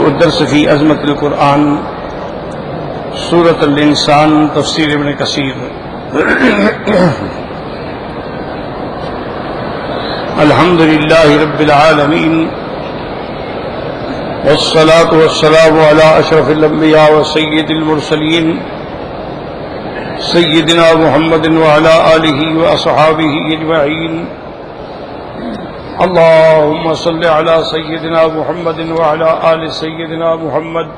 الدرس في عظمة القرآن سورة الإنسان تفسير ابن كثير. الحمد لله رب العالمين والصلاة والسلام على أشرف الأنبياء وسيد المرسلين سيدنا محمد وعلى آله وأصحابه أجمعين. اللهم صل على سيدنا محمد وعلى آل سيدنا محمد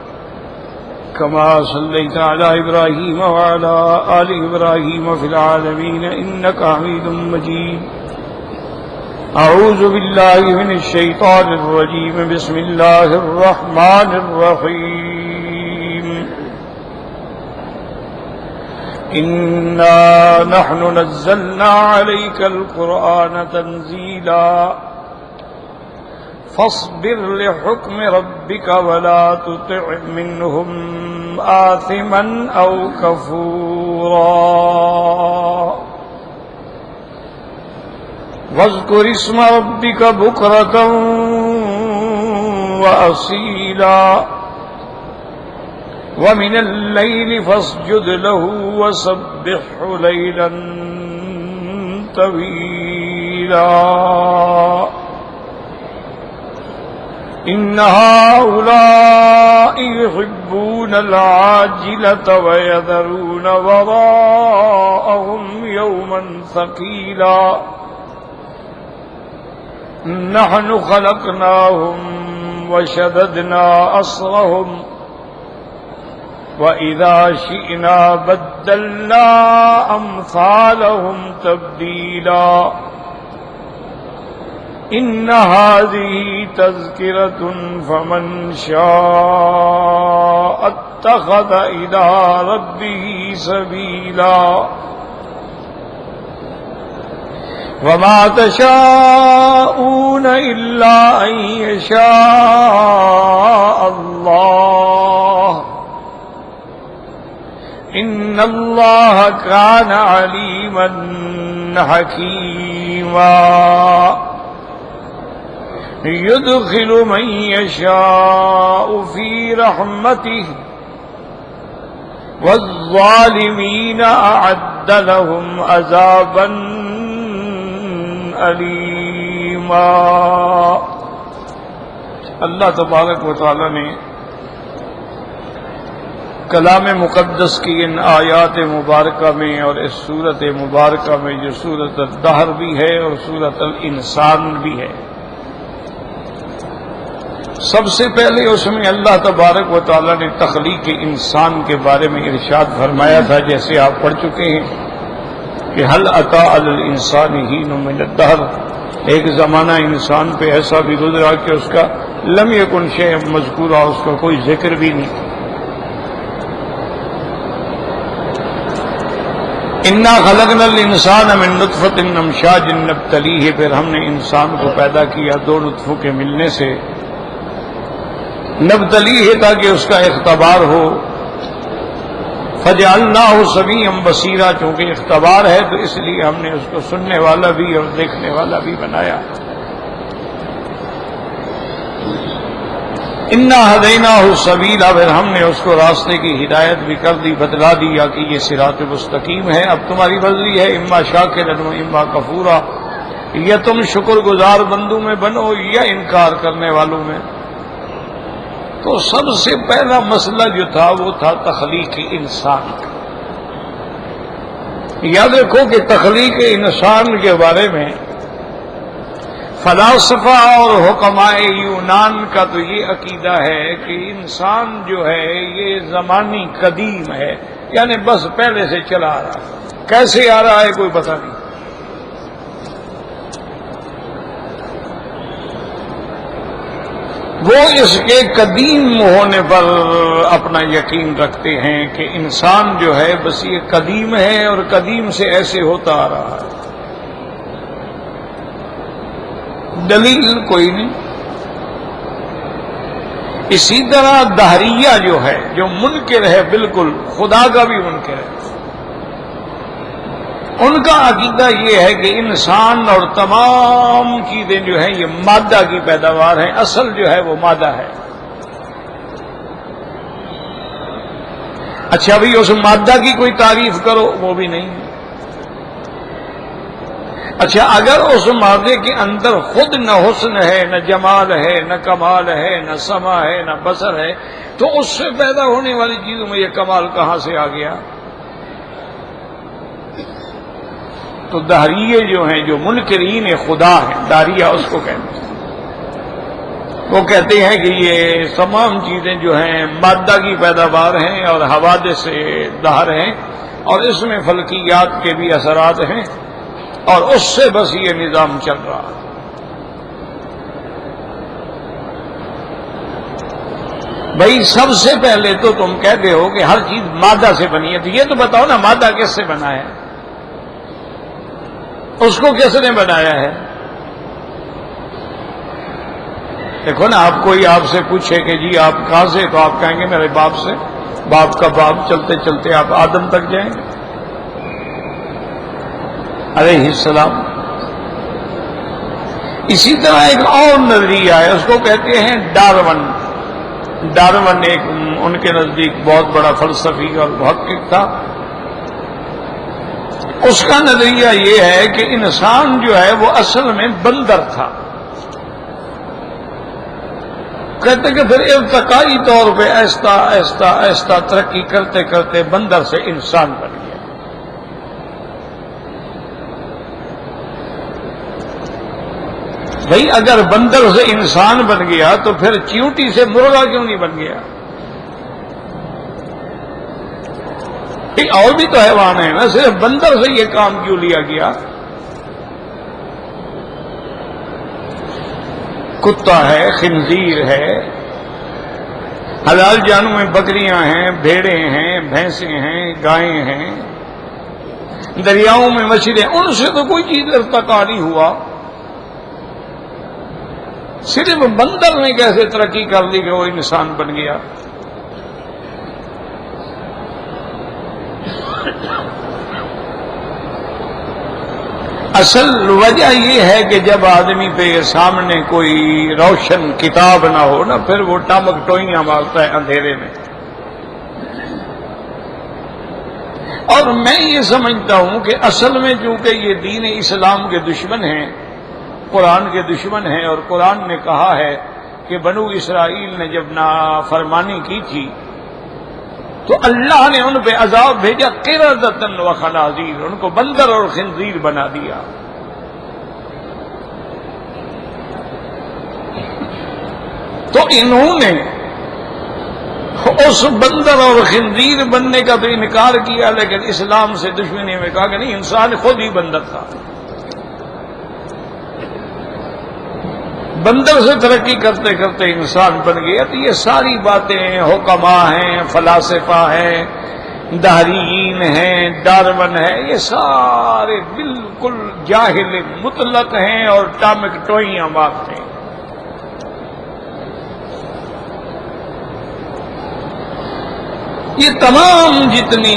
كما صليت على إبراهيم وعلى آل إبراهيم في العالمين إنك حميد مجيد. أعوذ بالله من الشيطان الرجيم. بسم الله الرحمن الرحيم. إنا نحن نزلنا عليك القرآن تنزيلا فاصبر لحكم ربك ولا تطع منهم آثما أو كفورا واذكر اسم ربك بكرة وأصيلا ومن الليل فاسجد له وسبحه ليلا طويلا إن هؤلاء يحبون العاجلة ويذرون وراءهم يوما ثقيلا نحن خلقناهم وشددنا أسرهم وإذا شئنا بدلنا أمثالهم تبديلا إن هذه تذكرة فمن شاء اتخذ إلى ربه سبيلا وما تشاءون إلا أن يشاء الله إن الله كان عليما حكيما يدخل من يشاء في رحمته والظالمين أعد لهم عذابا علیما. اللہ تبارک و تعالی نے کلام مقدس کی ان آیات مبارکہ میں اور اس سورت مبارکہ میں جو سورت الدہر بھی ہے اور سورت الانسان بھی ہے، سب سے پہلے اس میں اللہ تبارک و تعالی نے تخلیق انسان کے بارے میں ارشاد فرمایا تھا، جیسے آپ پڑھ چکے ہیں کہ حل اتی علی الانسان حین من الدہر، ایک زمانہ انسان پہ ایسا بھی گزرا کہ اس کا لم یکن شیء مذکورا، اس کا کوئی ذکر بھی نہیں. انا خلقنا الانسان من نطفۃ امشاج نبتلیہ، پھر ہم نے انسان کو پیدا کیا دو نطفوں کے ملنے سے، نبتلیہ تاکہ اس کا اختبار ہو، فجعلناہ سمیعا بصیرا، چونکہ اختبار ہے تو اس لیے ہم نے اس کو سننے والا بھی اور دیکھنے والا بھی بنایا. انا ہدیناہ السبیلا، پھر ہم نے اس کو راستے کی ہدایت بھی کر دی، بتلا دیا کہ یہ صراط مستقیم ہے. اب تمہاری مرضی ہے، اما شاکرا و اما کفورا، یا تم شکر گزار بندوں میں بنو یا انکار کرنے والوں میں. تو سب سے پہلا مسئلہ جو تھا وہ تھا تخلیق انسان کا. یاد رکھو کہ تخلیق انسان کے بارے میں فلاسفہ اور حکمائے یونان کا تو یہ عقیدہ ہے کہ انسان جو ہے یہ زمانی قدیم ہے، یعنی بس پہلے سے چلا آ رہا ہے، کیسے آ رہا ہے کوئی پتہ نہیں. وہ اس کے قدیم ہونے پر اپنا یقین رکھتے ہیں کہ انسان جو ہے بس یہ قدیم ہے اور قدیم سے ایسے ہوتا آ رہا ہے. دلیل کوئی نہیں. اسی طرح دہریہ جو ہے، جو منکر ہے، بالکل خدا کا بھی منکر ہے، ان کا عقیدہ یہ ہے کہ انسان اور تمام چیزیں جو ہیں یہ مادہ کی پیداوار ہیں، اصل جو ہے وہ مادہ ہے. اچھا بھئی اس مادہ کی کوئی تعریف کرو، وہ بھی نہیں ہے۔ اچھا اگر اس مادے کے اندر خود نہ حسن ہے، نہ جمال ہے، نہ کمال ہے، نہ سما ہے، نہ بصر ہے، تو اس سے پیدا ہونے والی چیزوں میں یہ کمال کہاں سے آ گیا؟ تو دہریے جو ہیں، جو منکرین خدا ہیں، دہریہ اس کو کہتے ہیں، وہ کہتے ہیں کہ یہ تمام چیزیں جو ہیں مادہ کی پیداوار ہیں اور حوادث سے دہر ہیں، اور اس میں فلکیات کے بھی اثرات ہیں، اور اس سے بس یہ نظام چل رہا ہے۔ بھائی سب سے پہلے تو تم کہتے ہو کہ ہر چیز مادہ سے بنی ہے، تو یہ تو بتاؤ نا مادہ کس سے بنا ہے؟ اس کو کس نے بنایا ہے؟ دیکھو نا، آپ کوئی آپ سے پوچھے کہ جی آپ کہاں سے، تو آپ کہیں گے میرے باپ سے، باپ کا باپ، چلتے چلتے آپ آدم تک جائیں گے علیہ السلام۔ اسی طرح ایک اور نظریہ ہے، اس کو کہتے ہیں ڈارون۔ ڈارون ایک ان کے نزدیک بہت بڑا فلسفی اور محقق تھا۔ اس کا نظریہ یہ ہے کہ انسان جو ہے وہ اصل میں بندر تھا۔ کہتے کہ پھر ارتقائی طور پہ آہستہ آہستہ آہستہ ترقی کرتے کرتے بندر سے انسان بن گیا۔ بھئی اگر بندر سے انسان بن گیا تو پھر چیونٹی سے مرغا کیوں نہیں بن گیا؟ اور بھی تو حیوان ہیں نا، صرف بندر سے یہ کام کیوں لیا گیا؟ کتا ہے، خنزیر ہے، حلال جانوں میں بکریاں ہیں، بھیڑیں ہیں، بھینسیں ہیں، گائیں ہیں، دریاؤں میں مچھلیاں، ان سے تو کوئی چیز ارتقا نہیں ہوا۔ صرف بندر نے کیسے ترقی کر لی کہ وہ انسان بن گیا؟ اصل وجہ یہ ہے کہ جب آدمی پہ سامنے کوئی روشن کتاب نہ ہو نا، پھر وہ ٹامک ٹوئیاں مارتا ہے اندھیرے میں۔ اور میں یہ سمجھتا ہوں کہ اصل میں چونکہ یہ دین اسلام کے دشمن ہیں، قرآن کے دشمن ہیں، اور قرآن نے کہا ہے کہ بنو اسرائیل نے جب نافرمانی کی تھی تو اللہ نے ان پہ عذاب بھیجا قردۃ و خنازیر، ان کو بندر اور خنزیر بنا دیا۔ تو انہوں نے اس بندر اور خنزیر بننے کا تو انکار کیا، لیکن اسلام سے دشمنی میں کہا کہ نہیں، انسان خود ہی بندر تھا، بندر سے ترقی کرتے کرتے انسان بن گیا۔ تو یہ ساری باتیں حکماء ہیں، فلاسفہ ہیں، دہریین ہیں، ڈارون ہے، یہ سارے بالکل جاہل مطلق ہیں اور ٹامک ٹوئیاں مارتے ہیں۔ یہ تمام جتنی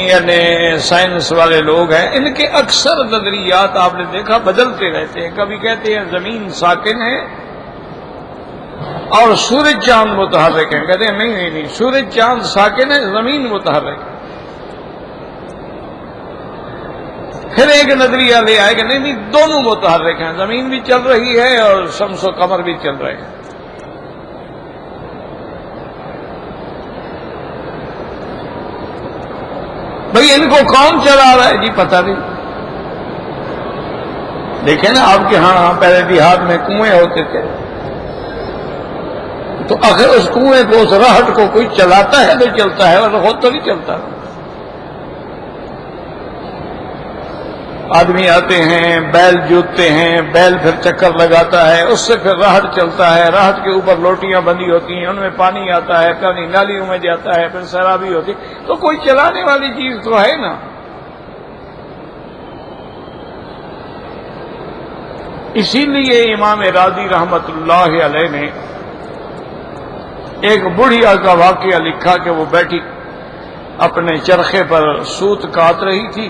یعنی سائنس والے لوگ ہیں، ان کے اکثر نظریات آپ نے دیکھا بدلتے رہتے ہیں۔ کبھی کہتے ہیں زمین ساکن ہے اور سورج چاند متحرک ہے، کہتے ہیں نہیں، سورج چاند ساکن ہے، زمین متحرک ہے۔ پھر ایک نظریہ لے آئے کہ نہیں، دونوں متحرک ہیں، زمین بھی چل رہی ہے اور شمس و قمر بھی چل رہے ہیں۔ بھئی ان کو کون چلا رہا ہے؟ جی پتہ نہیں۔ دیکھیں نا آپ کے ہاں پہلے دیہات میں کنویں ہوتے تھے، تو اگر اس کنویں کو، اس راہٹ کو کوئی چلاتا ہے تو چلتا ہے، اور خود تو نہیں چلتا۔ آدمی آتے ہیں، بیل جوتتے ہیں، بیل پھر چکر لگاتا ہے، اس سے پھر راہٹ چلتا ہے، راہٹ کے اوپر لوٹیاں بندھی ہوتی ہیں، ان میں پانی آتا ہے، پانی نالیوں میں جاتا ہے، پھر سیرابی ہوتی، تو کوئی چلانے والی چیز تو ہے نا۔ اسی لیے امام راضی رحمت اللہ علیہ نے ایک بڑھیا کا واقعہ لکھا کہ وہ بیٹھی اپنے چرخے پر سوت کاٹ رہی تھی،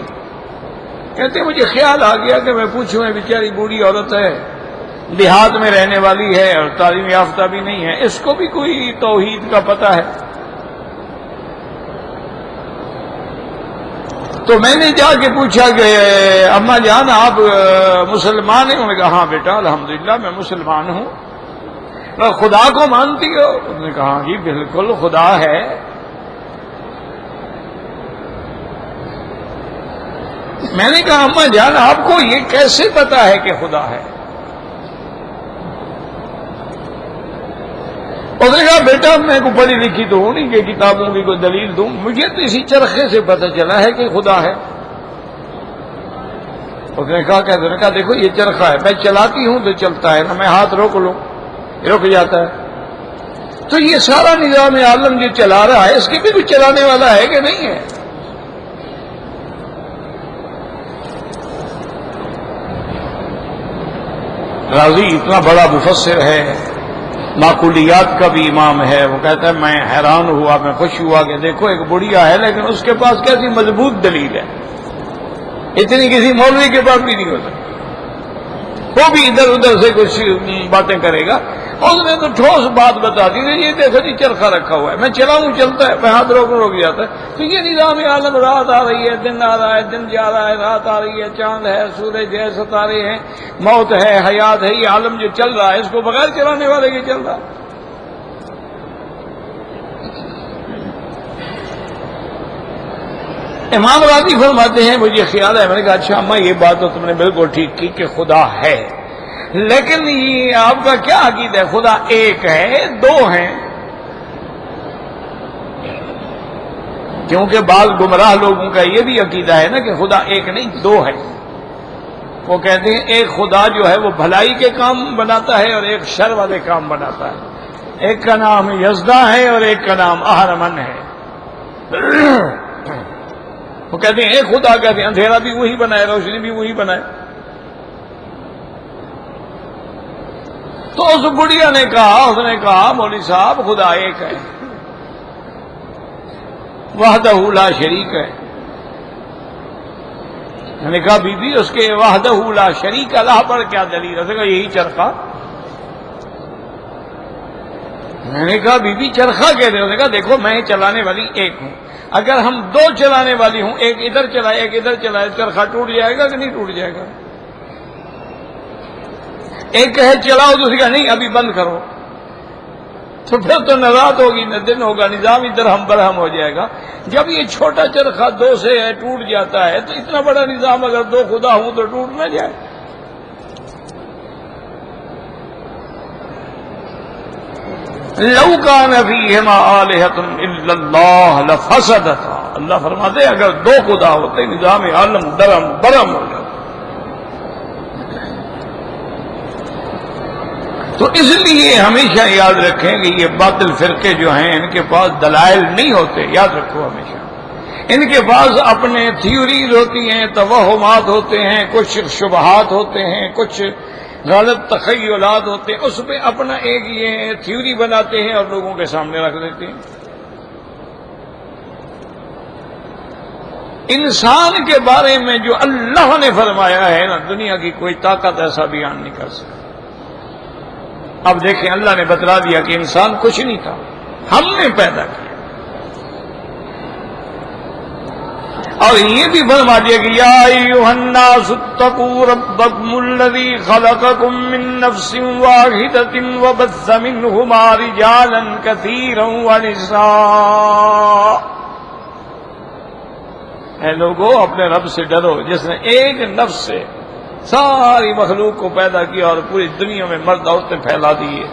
کہتے مجھے خیال آ گیا کہ میں پوچھوں، یہ بیچاری بوڑھی عورت ہے، دیہات میں رہنے والی ہے اور تعلیم یافتہ بھی نہیں ہے، اس کو بھی کوئی توحید کا پتہ ہے؟ تو میں نے جا کے پوچھا کہ اماں جان آپ مسلمان ہیں؟ انہوں نے کہا ہاں بیٹا الحمدللہ میں مسلمان ہوں۔ خدا کو مانتی ہو؟ انہوں نے کہا جی بالکل خدا ہے۔ میں نے کہا اماں جان آپ کو یہ کیسے پتا ہے کہ خدا ہے؟ اس نے کہا بیٹا میں کو پڑھی لکھی تو ہوں نہیں کہ کتابوں کی کوئی دلیل دوں، مجھے تو اسی چرخے سے پتہ چلا ہے کہ خدا ہے۔ اس نے کہا کہتے نے کہا دیکھو یہ چرخہ ہے، میں چلاتی ہوں تو چلتا ہے، نہ میں ہاتھ روک لوں رک جاتا ہے۔ تو یہ سارا نظام عالم جو چلا رہا ہے اس کے بھی کچھ چلانے والا ہے کہ نہیں ہے؟ راضی اتنا بڑا مفسر ہے، معقولیات کا بھی امام ہے، وہ کہتا ہے میں حیران ہوا، میں خوش ہوا کہ دیکھو ایک بڑھیا ہے لیکن اس کے پاس کیسی مضبوط دلیل ہے، اتنی کسی مولوی کے پاس بھی نہیں ہو سکتی، وہ بھی ادھر ادھر سے کچھ باتیں کرے گا۔ اس نے تو ٹھوس بات بتا دی، یہ دیکھو جی چرخہ رکھا ہوا ہے، میں چلاؤں چلتا ہے، میں ہاتھ روک جاتا ہے۔ تو یہ نظام عالم، رات آ رہی ہے دن آ رہا ہے، دن جا رہا ہے رات آ رہی ہے، چاند ہے سورج ہے ستارے ہیں، موت ہے حیات ہے، یہ عالم جو چل رہا ہے اس کو بغیر چلانے والے کے چل رہا ہے۔ امام راضی فرماتے ہیں مجھے خیال ہے، میں نے کہا اچھا اماں یہ بات تو تم نے بالکل ٹھیک کی کہ خدا ہے، لیکن یہ آپ کا کیا عقیدہ ہے؟ خدا ایک ہے دو ہیں؟ کیونکہ بعض گمراہ لوگوں کا یہ بھی عقیدہ ہے نا کہ خدا ایک نہیں دو ہے۔ وہ کہتے ہیں ایک خدا جو ہے وہ بھلائی کے کام بناتا ہے اور ایک شر والے کام بناتا ہے، ایک کا نام یزدہ ہے اور ایک کا نام اہرمن ہے۔ وہ کہتے ہیں ایک خدا، کہتے ہیں اندھیرا بھی وہی بنائے روشنی بھی وہی بنائے۔ تو اس بڑھیا نے کہا، اس نے کہا مولوی صاحب خدا ایک ہے، وحدہ لا شریک ہے۔ میں نے کہا بی بی اس کے وحدہ لا شریک اللہ پر کیا دلیل؟ اس نے کہا یہی چرخہ۔ میں نے کہا بی بی چرخہ کہتے ہیں؟ اس نے کہا دیکھو میں چلانے والی ایک ہوں، اگر ہم دو چلانے والی ہوں، ایک ادھر چلائے ایک ادھر چلائے، چرخہ ٹوٹ جائے گا کہ نہیں ٹوٹ جائے گا؟ ایک کہے چلاؤ دوسری کا نہیں ابھی بند کرو، تو پھر تو نہ رات ہوگی نہ دن ہوگا، نظام ادھر ہم برہم ہو جائے گا۔ جب یہ چھوٹا چرخہ دو سے ہے ٹوٹ جاتا ہے تو اتنا بڑا نظام اگر دو خدا ہوں تو ٹوٹ نہ جائے۔ لو کان فیہما آلہۃ الا اللہ لفسدتا، اللہ فرماتے ہیں اگر دو خدا ہوتے نظام عالم درہم برہم ہو جاتا۔ تو اس لیے ہمیشہ یاد رکھیں کہ یہ باطل فرقے جو ہیں ان کے پاس دلائل نہیں ہوتے، یاد رکھو ہمیشہ ان کے پاس اپنے تھیوریز ہوتی ہیں، توہمات ہوتے ہیں، کچھ شبہات ہوتے ہیں، کچھ غلط تخیلات ہوتے ہیں، اس پہ اپنا ایک یہ تھیوری بناتے ہیں اور لوگوں کے سامنے رکھ دیتے ہیں۔ انسان کے بارے میں جو اللہ نے فرمایا ہے نا، دنیا کی کوئی طاقت ایسا بیان نہیں کر سکتی۔ اب دیکھیں اللہ نے بتلا دیا کہ انسان کچھ نہیں تھا، ہم نے پیدا کیا، اور یہ بھی فرما دیا کہ یا ایھا الناس اتقوا ربکم الذی خلقکم من نفس واحدۃ وبث منہما رجالا کثیرا ونساء۔ اے لوگو اپنے رب سے ڈرو جس نے ایک نفس سے ساری مخلوق کو پیدا کیا اور پوری دنیا میں مرد عورتیں پھیلا دیے۔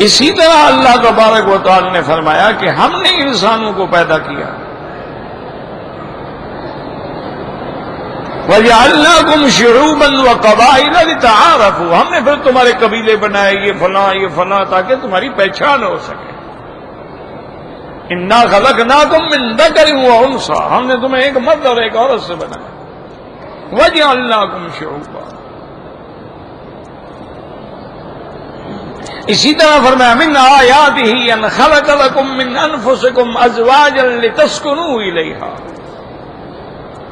اسی طرح اللہ تبارک و تعالی نے فرمایا کہ ہم نے انسانوں کو پیدا کیا، وَجَعَلْنَاكُمْ شُعُوبًا وَقَبَائِلَ لِتَعَارَفُوا، ہم نے پھر تمہارے قبیلے بنائے، یہ فلاں تاکہ تمہاری پہچان ہو سکے۔ اِنَّا خَلَقْنَاكُم مِّن ذَكَرٍ وَأُنثىٰ، ہم نے تمہیں ایک مرد اور ایک عورت سے بنایا۔ وَجَعَلْنَاكُمْ شُعُوبًا، اسی طرح فرمایا مِنْ آیَاتِهِ أَنْ خَلَقَ لَكُم مِّنْ أَنفُسِكُمْ أَزْوَاجًا لِتَسْكُنُوا إِلَيْهَا،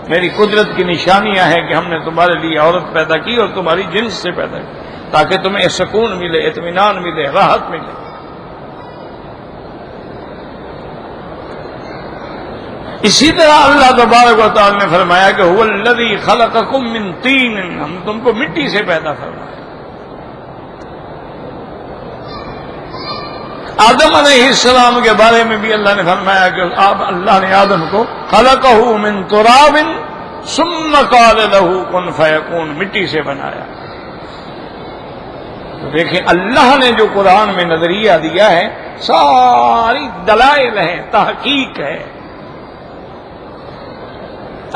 میری قدرت کی نشانیاں ہیں کہ ہم نے تمہارے لیے عورت پیدا کی اور تمہاری جنس سے پیدا کی تاکہ تمہیں سکون ملے، اطمینان ملے، راحت ملے۔ اسی طرح اللہ تبارک و تعالی نے فرمایا کہ هو الذی خلقکم من طین، ہم تم کو مٹی سے پیدا فرمایا۔ آدم علیہ السلام کے بارے میں بھی اللہ نے فرمایا کہ اللہ نے آدم کو خلقہ من تراب ثم قال له کن فیکون، مٹی سے بنایا۔ تو دیکھیں اللہ نے جو قرآن میں نظریہ دیا ہے ساری دلائل ہیں، تحقیق ہے۔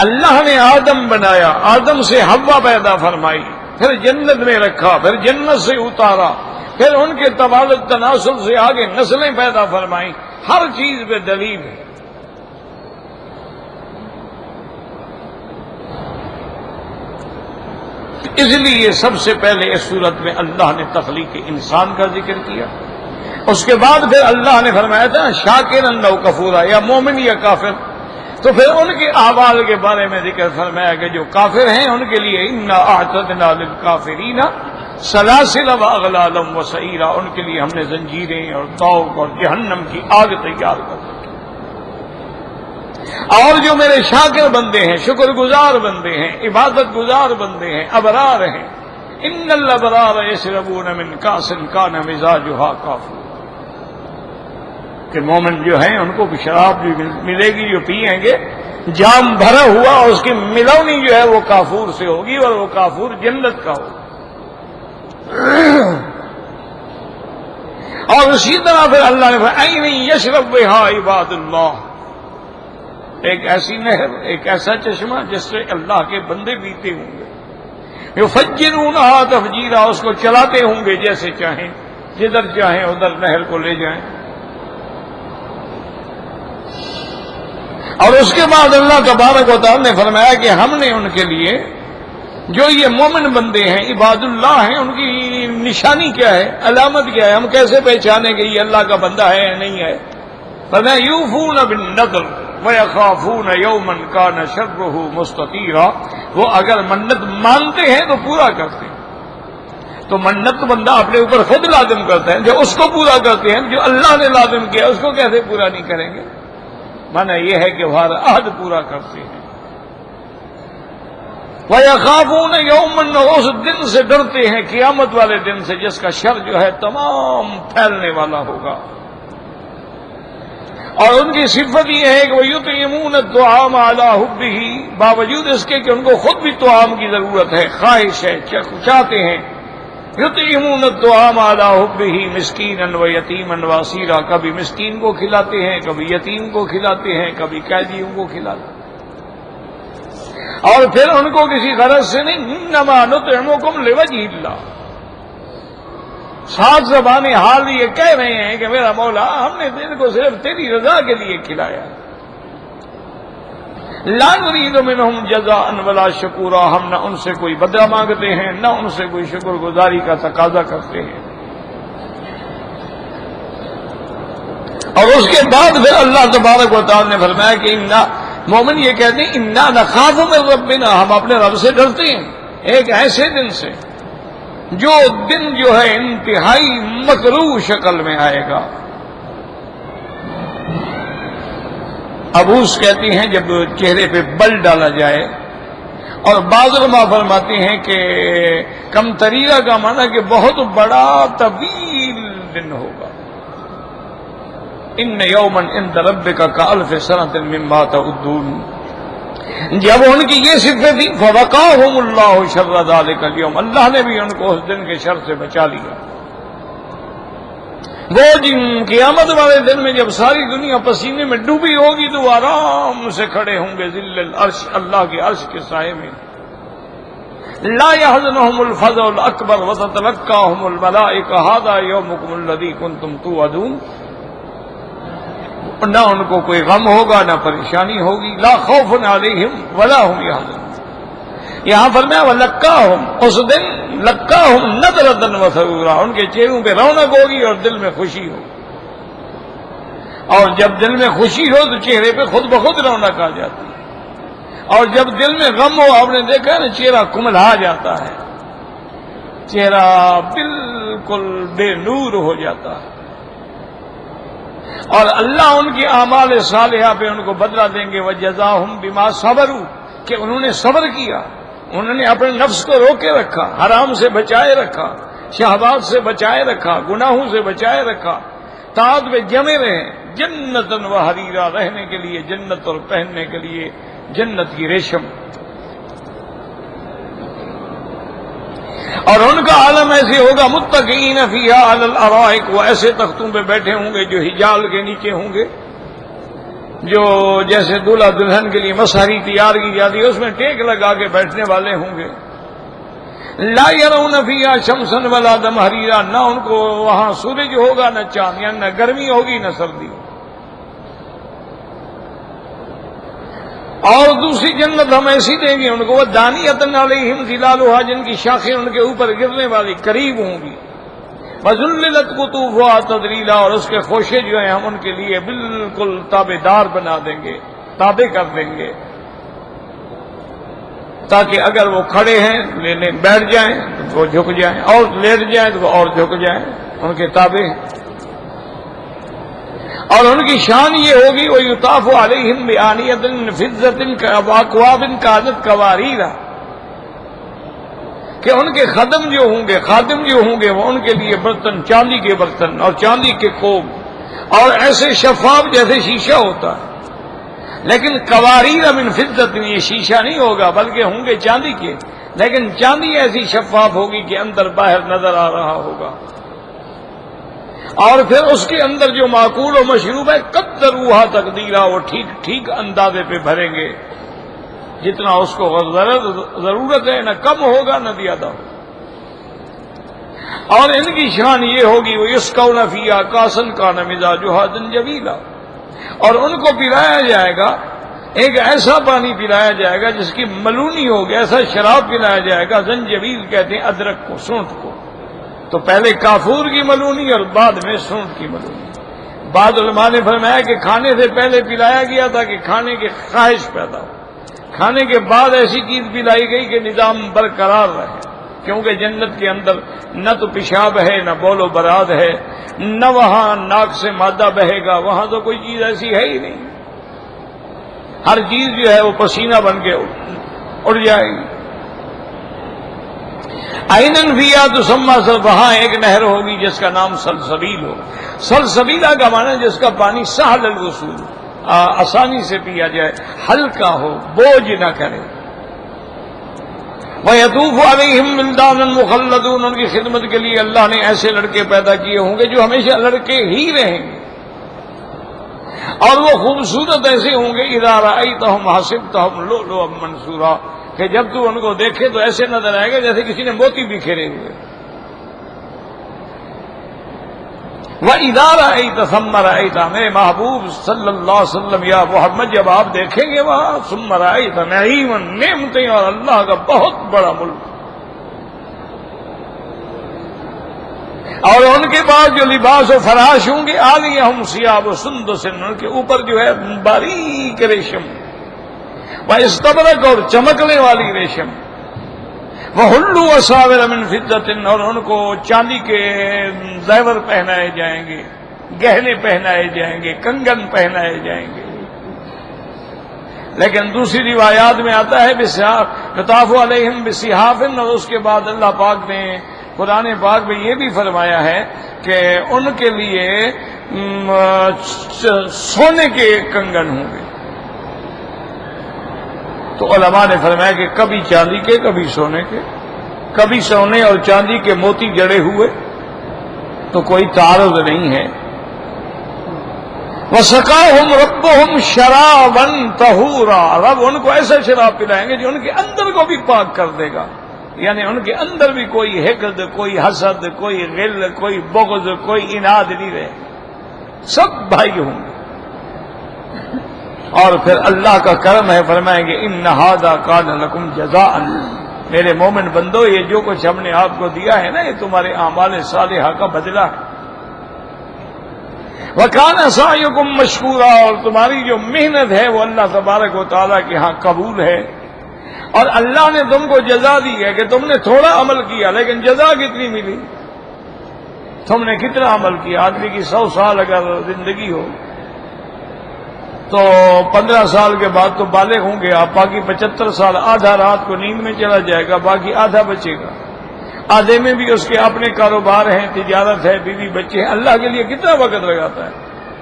اللہ نے آدم بنایا، آدم سے حوا پیدا فرمائی، پھر جنت میں رکھا، پھر جنت سے اتارا، پھر ان کے تبادل تناسل سے آگے نسلیں پیدا فرمائیں، ہر چیز پہ دلیل ہے۔ اس لیے سب سے پہلے اس صورت میں اللہ نے تخلیق انسان کا ذکر کیا، اس کے بعد پھر اللہ نے فرمایا تھا شاکرا او کفورا، یا مومن یا کافر، تو پھر ان کے اعمال کے بارے میں ذکر فرمایا کہ جو کافر ہیں ان کے لیے انا اعتدنا للکافرین سلاسل واغلالا وسعیرا، ان کے لیے ہم نے زنجیریں اور طوق اور جہنم کی آگ تیار کر دی۔ اور جو میرے شاکر بندے ہیں، شکر گزار بندے ہیں، عبادت گزار بندے ہیں، ابرار ہیں، ان الابرار یشربون من کاس کان مزاجها کافور، کہ مومن جو ہیں ان کو شراب بھی ملے گی جو پیئیں گے، جام بھرا ہوا، اور اس کی ملونی جو ہے وہ کافور سے ہوگی، اور وہ کافور جنت کا ہوگا۔ اور اسی طرح پھر اللہ نے فرمایا عین یشرب بہا عباد اللہ، ایک ایسی نہر، ایک ایسا چشمہ جس سے اللہ کے بندے پیتے ہوں گے، یفجرونہا تفجیرا، اس کو چلاتے ہوں گے جیسے چاہیں، جدھر چاہیں ادھر نہر کو لے جائیں۔ اور اس کے بعد اللہ تبارک و تعالی نے فرمایا کہ ہم نے ان کے لیے جو یہ مومن بندے ہیں، عباد اللہ ہیں، ان کی نشانی کیا ہے، علامت کیا ہے، ہم کیسے پہچانیں کہ یہ اللہ کا بندہ ہے یا نہیں ہے؟ فرمایا یوفون بالنذر ویخافون یوما کان شرہ مستطیرا، وہ اگر منت مانتے ہیں تو پورا کرتے ہیں۔ تو منت بندہ اپنے اوپر خود لازم کرتا ہے، جو اس کو پورا کرتے ہیں، جو اللہ نے لازم کیا اس کو کیسے پورا نہیں کریں گے؟ مانا یہ ہے کہ وہ ہر عہد پورا کرتے ہیں۔ وَيَخَافُونَ يَوْمًا، اس دن سے ڈرتے ہیں، قیامت والے دن سے، جس کا شر جو ہے تمام پھیلنے والا ہوگا۔ اور ان کی صفت یہ ہے کہ وَيُطْعِمُونَ الطَّعَامَ عَلَىٰ حُبِّهِ، باوجود اس کے کہ ان کو خود بھی طعام کی ضرورت ہے، خواہش ہے، چاہتے ہیں۔ یطعمون الطعام علی حبہ مسکینا ویتیما واسیرا، کبھی مسکین کو کھلاتے ہیں، کبھی یتیم کو کھلاتے ہیں، کبھی قیدیوں کو کھلاتے ہیں۔ اور پھر ان کو کسی غرض سے نہیں، انما نطعمکم لوجہ اللہ، ساتھ زبان حال یہ کہہ رہے ہیں کہ میرا مولا ہم نے ان کو صرف تیری رضا کے لیے کھلایا، لا نرید منہم جزاء ولا شکورا، ہم نہ ان سے کوئی بدلہ مانگتے ہیں، نہ ان سے کوئی شکر گزاری کا تقاضا کرتے ہیں۔ اور اس کے بعد پھر اللہ تبارک و تعالی نے فرمایا کہ مومن یہ کہتے ہیں انا نخاف من ربنا، ہم اپنے رب سے ڈرتے ہیں، ایک ایسے دن سے جو دن جو ہے انتہائی مکروہ شکل میں آئے گا۔ ابوس کہتی ہیں جب چہرے پہ بل ڈالا جائے، اور بعض علماء فرماتے ہیں کہ کم تریرہ کا معنی کہ بہت بڑا طویل دن ہوگا۔ ان یوما عند ربک کالف سنۃ مما تعدون، جب ان کی یہ صفت تھی فوقاہم اللہ شر ذلک اليوم، اللہ نے بھی ان کو اس دن کے شر سے بچا لیا۔ وہ دن قیامت والے دن میں جب ساری دنیا پسینے میں ڈوبی ہوگی تو آرام سے کھڑے ہوں گے ذل العرش، اللہ کے عرش کے سائے میں۔ لا يحزنهم الفزع الاکبر وتتلقاهم الملائکہ ھذا یومکم الذی کنتم توعدون، نہ ان کو کوئی غم ہوگا نہ پریشانی ہوگی، لا خوف علیہم ولا هم يحزنون۔ یہاں فرمایا وَلَقَّاهُمْ، اس دن لَقَّاهُمْ نَضْرَةً وَسُرُورًا، ان کے چہروں پہ رونق ہوگی اور دل میں خوشی ہوگی۔ اور جب دل میں خوشی ہو تو چہرے پہ خود بخود رونق آ جاتی ہے، اور جب دل میں غم ہو، آپ نے دیکھا نا چہرہ کملا جاتا ہے، چہرہ بالکل بے نور ہو جاتا ہے۔ اور اللہ ان کی اعمال صالحہ پہ ان کو بدلہ دیں گے وجزاہم بما صبروا، کہ انہوں نے صبر کیا، انہوں نے اپنے نفس کو روکے رکھا، حرام سے بچائے رکھا، شہوات سے بچائے رکھا، گناہوں سے بچائے رکھا، طاعت میں جمے رہے، جنتن و حریرا، رہنے کے لیے جنت اور پہننے کے لیے جنت کی ریشم۔ اور ان کا عالم ایسے ہوگا متقین فیہا علی الارائک، وہ ایسے تختوں پہ بیٹھے ہوں گے جو حجال کے نیچے ہوں گے، جو جیسے دولہا دلہن کے لیے مسہری تیار کی جاتی ہے اس میں ٹیک لگا کے بیٹھنے والے ہوں گے۔ لا یرون فیہا شمسا ولا زمہریرا، نہ ان کو وہاں سورج ہوگا نہ چاند، یعنی نہ گرمی ہوگی نہ سردی۔ اور دوسری جنت ہم ایسی دیں گے ان کو، وہ دانیۃ علیہم ظلالھا، جن کی شاخیں ان کے اوپر گرنے والی قریب ہوں گی، وذللت قطوفھا تذلیلا، اور اس کے خوشے جو ہیں ہم ان کے لیے بالکل تابع دار بنا دیں گے، تابع کر دیں گے، تاکہ اگر وہ کھڑے ہیں لینے بیٹھ جائیں تو وہ جھک جائیں، اور لیٹ جائیں تو وہ اور جھک جائیں، ان کے تابع ہیں۔ اور ان کی شان یہ ہوگی وَيُطَافُ عَلَيْهِمْ بِآنِيَةٍ مِّن فِضَّةٍ وَأَكْوَابٍ كَانَتْ قَوَارِيرَ، کہ ان کے خادم جو ہوں گے وہ ان کے لیے برتن، چاندی کے برتن اور چاندی کے کوب، اور ایسے شفاف جیسے شیشہ ہوتا ہے، لیکن قواریر من فضة، یہ شیشہ نہیں ہوگا بلکہ ہوں گے چاندی کے، لیکن چاندی ایسی شفاف ہوگی کہ اندر باہر نظر آ رہا ہوگا۔ اور پھر اس کے اندر جو معقول و مشروب ہے قدروہا تقدیرا، وہ ٹھیک ٹھیک اندازے پہ بھریں گے، جتنا اس کو ضرورت ہے، نہ کم ہوگا نہ زیادہ۔ اور ان کی شان یہ ہوگی وَيُسْقَوْنَ فِيهَا كَأْسًا كَانَ مِزَاجُهَا زَنْجَبِيلًا، اور ان کو پلایا جائے گا ایک ایسا پانی پلایا جائے گا جس کی ملونی ہوگی، ایسا شراب پلایا جائے گا، زنجبیل کہتے ہیں ادرک کو، سونٹ کو، تو پہلے کافور کی ملونی اور بعد میں سونٹ کی ملونی۔ بعض علماء نے فرمایا کہ کھانے سے پہلے پلایا گیا تھا کہ کھانے کی خواہش پیدا ہو، کھانے کے بعد ایسی چیز پلائی گئی کہ نظام برقرار رہے، کیونکہ جنت کے اندر نہ تو پیشاب ہے نہ بول و براد ہے، نہ وہاں ناک سے مادہ بہے گا، وہاں تو کوئی چیز ایسی ہے ہی نہیں، ہر چیز جو ہے وہ پسینہ بن کے اڑ جائے گی۔ عینن فیہا تسمی، وہاں ایک نہر ہوگی جس کا نام سلسبیل ہو، سلسبیلہ کا معنی جس کا پانی سہل الوصول، آسانی سے پیا جائے، ہلکا ہو، بوجھ نہ کرے۔ وَيَطُوفُ عَلَيْهِمْ وِلْدَانٌ مُخَلَّدُونَ، ان کی خدمت کے لیے اللہ نے ایسے لڑکے پیدا کیے ہوں گے جو ہمیشہ لڑکے ہی رہیں گے، اور وہ خوبصورت ایسے ہوں گے اِذَا رَأَيْتَهُمْ حَسِبْتَهُمْ لُؤْلُؤًا مَّنثُورًا، کہ جب تو ان کو دیکھے تو ایسے نظر آئے گا جیسے کسی نے موتی بکھیرے ہوئے۔ وَإِذَا رَأَيْتَ ثَمَّ رَأَيْتَ، میرے محبوب صلی اللہ علیہ وسلم یا محمد جب آپ دیکھیں گے وہاں ثُمَّ رَأَيْتَ نَعِيمًا، نعمتیں اور اللہ کا بہت بڑا ملک، اور ان کے پاس جو لباس و فراش ہوں گے عَالِيَهُمْ ثِيَابُ سُنْدُسٍ، ان کے اوپر جو ہے باریک ریشم، وَإِسْتَبْرَقٍ، اور چمکنے والی ریشم، وَحُلُّوا أَسَاوِرَ مِن فِضَّةٍ، اور ان کو چاندی کے زیور پہنائے جائیں گے، گہنے پہنائے جائیں گے، کنگن پہنائے جائیں گے۔ لیکن دوسری روایات میں آتا ہے یطاف علیہم بصحاف، اور اس کے بعد اللہ پاک نے قرآن پاک میں یہ بھی فرمایا ہے کہ ان کے لیے سونے کے کنگن ہوں گے۔ تو علماء نے فرمایا کہ کبھی چاندی کے کبھی سونے کے، کبھی سونے اور چاندی کے موتی جڑے ہوئے، تو کوئی تعارض نہیں ہے۔ وَسَقَاهُمْ رَبُّهُمْ شَرَابًا طَهُورًا، رب ان کو ایسا شراب پلائیں گے جو ان کے اندر کو بھی پاک کر دے گا، یعنی ان کے اندر بھی کوئی حقد، کوئی حسد، کوئی غل، کوئی بغض، کوئی اناد نہیں رہے، سب بھائی ہوں گے۔ اور پھر اللہ کا کرم ہے، فرمائیں گے اِنَّ هَٰذَا كَانَ لَكُمْ جَزَاءً، میرے مومن بندو یہ جو کچھ ہم نے آپ کو دیا ہے نا یہ تمہارے اعمال صالحہ کا بدلہ ہے۔ وَكَانَ سَعْيُكُمْ مَشْكُورًا، اور تمہاری جو محنت ہے وہ اللہ تبارک و تعالیٰ کے ہاں قبول ہے، اور اللہ نے تم کو جزا دی ہے کہ تم نے تھوڑا عمل کیا لیکن جزا کتنی ملی، تم نے کتنا عمل کیا؟ آدمی کی 100 سال اگر زندگی ہو تو 15 سال کے بعد تو بالغ ہوں گے آپ، باقی 75 سال آدھا رات کو نیند میں چلا جائے گا، باقی آدھا بچے گا۔ آدھے میں بھی اس کے اپنے کاروبار ہیں، تجارت ہے، بیوی بچے ہیں، اللہ کے لیے کتنا وقت لگاتا ہے۔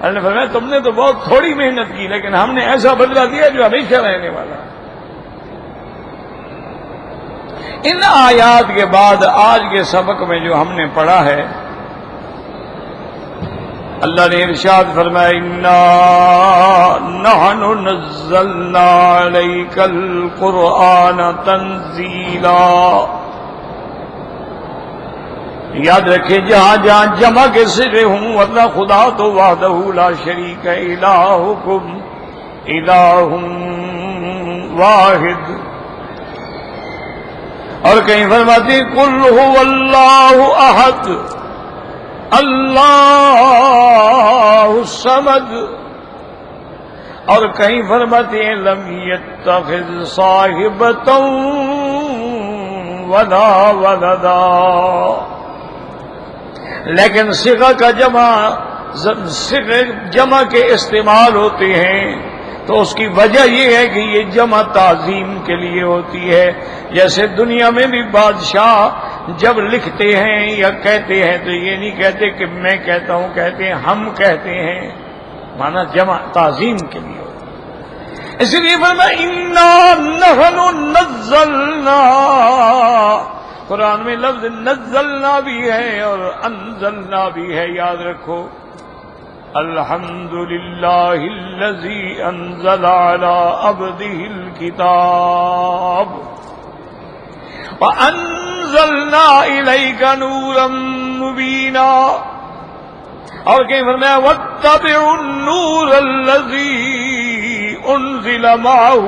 اللہ نے فرمایا تم نے تو بہت تھوڑی محنت کی، لیکن ہم نے ایسا بدلہ دیا جو ہمیشہ رہنے والا ہے۔ ان آیات کے بعد آج کے سبق میں جو ہم نے پڑھا ہے، اللہ نے ارشاد فرمایا انا نحن نزلنا علیک القرآن تنزیلا۔ یاد رکھے جہاں جہاں جمع کے صیغے ہوں ورنہ خدا تو وحدہ لا شریک ہے، الہکم الہ واحد۔ اور کہیں فرماتے قل هو اللہ احد اللہ الصمد، اور کہیں فرماتے ہیں لم یتخذ صاحبۃ ولا ولدا۔ لیکن صیغہ کا جمع کے استعمال ہوتے ہیں تو اس کی وجہ یہ ہے کہ یہ جمع تعظیم کے لیے ہوتی ہے۔ جیسے دنیا میں بھی بادشاہ جب لکھتے ہیں یا کہتے ہیں تو یہ نہیں کہتے کہ میں کہتا ہوں، کہتے ہیں ہم کہتے ہیں، مانا جمع تعظیم کے لیے ہوتی ہے۔ اس لیے فرمایا انا نحن نزلنا، قرآن میں لفظ نزلنا بھی ہے اور انزلنا بھی ہے، یاد رکھو۔ الحمدللہ الذی انزل علی عبدہ الکتاب وانزلنا الیک نورا مبینا، اور کہیں فرمایا واتبعوا النور الذی انزل معہ،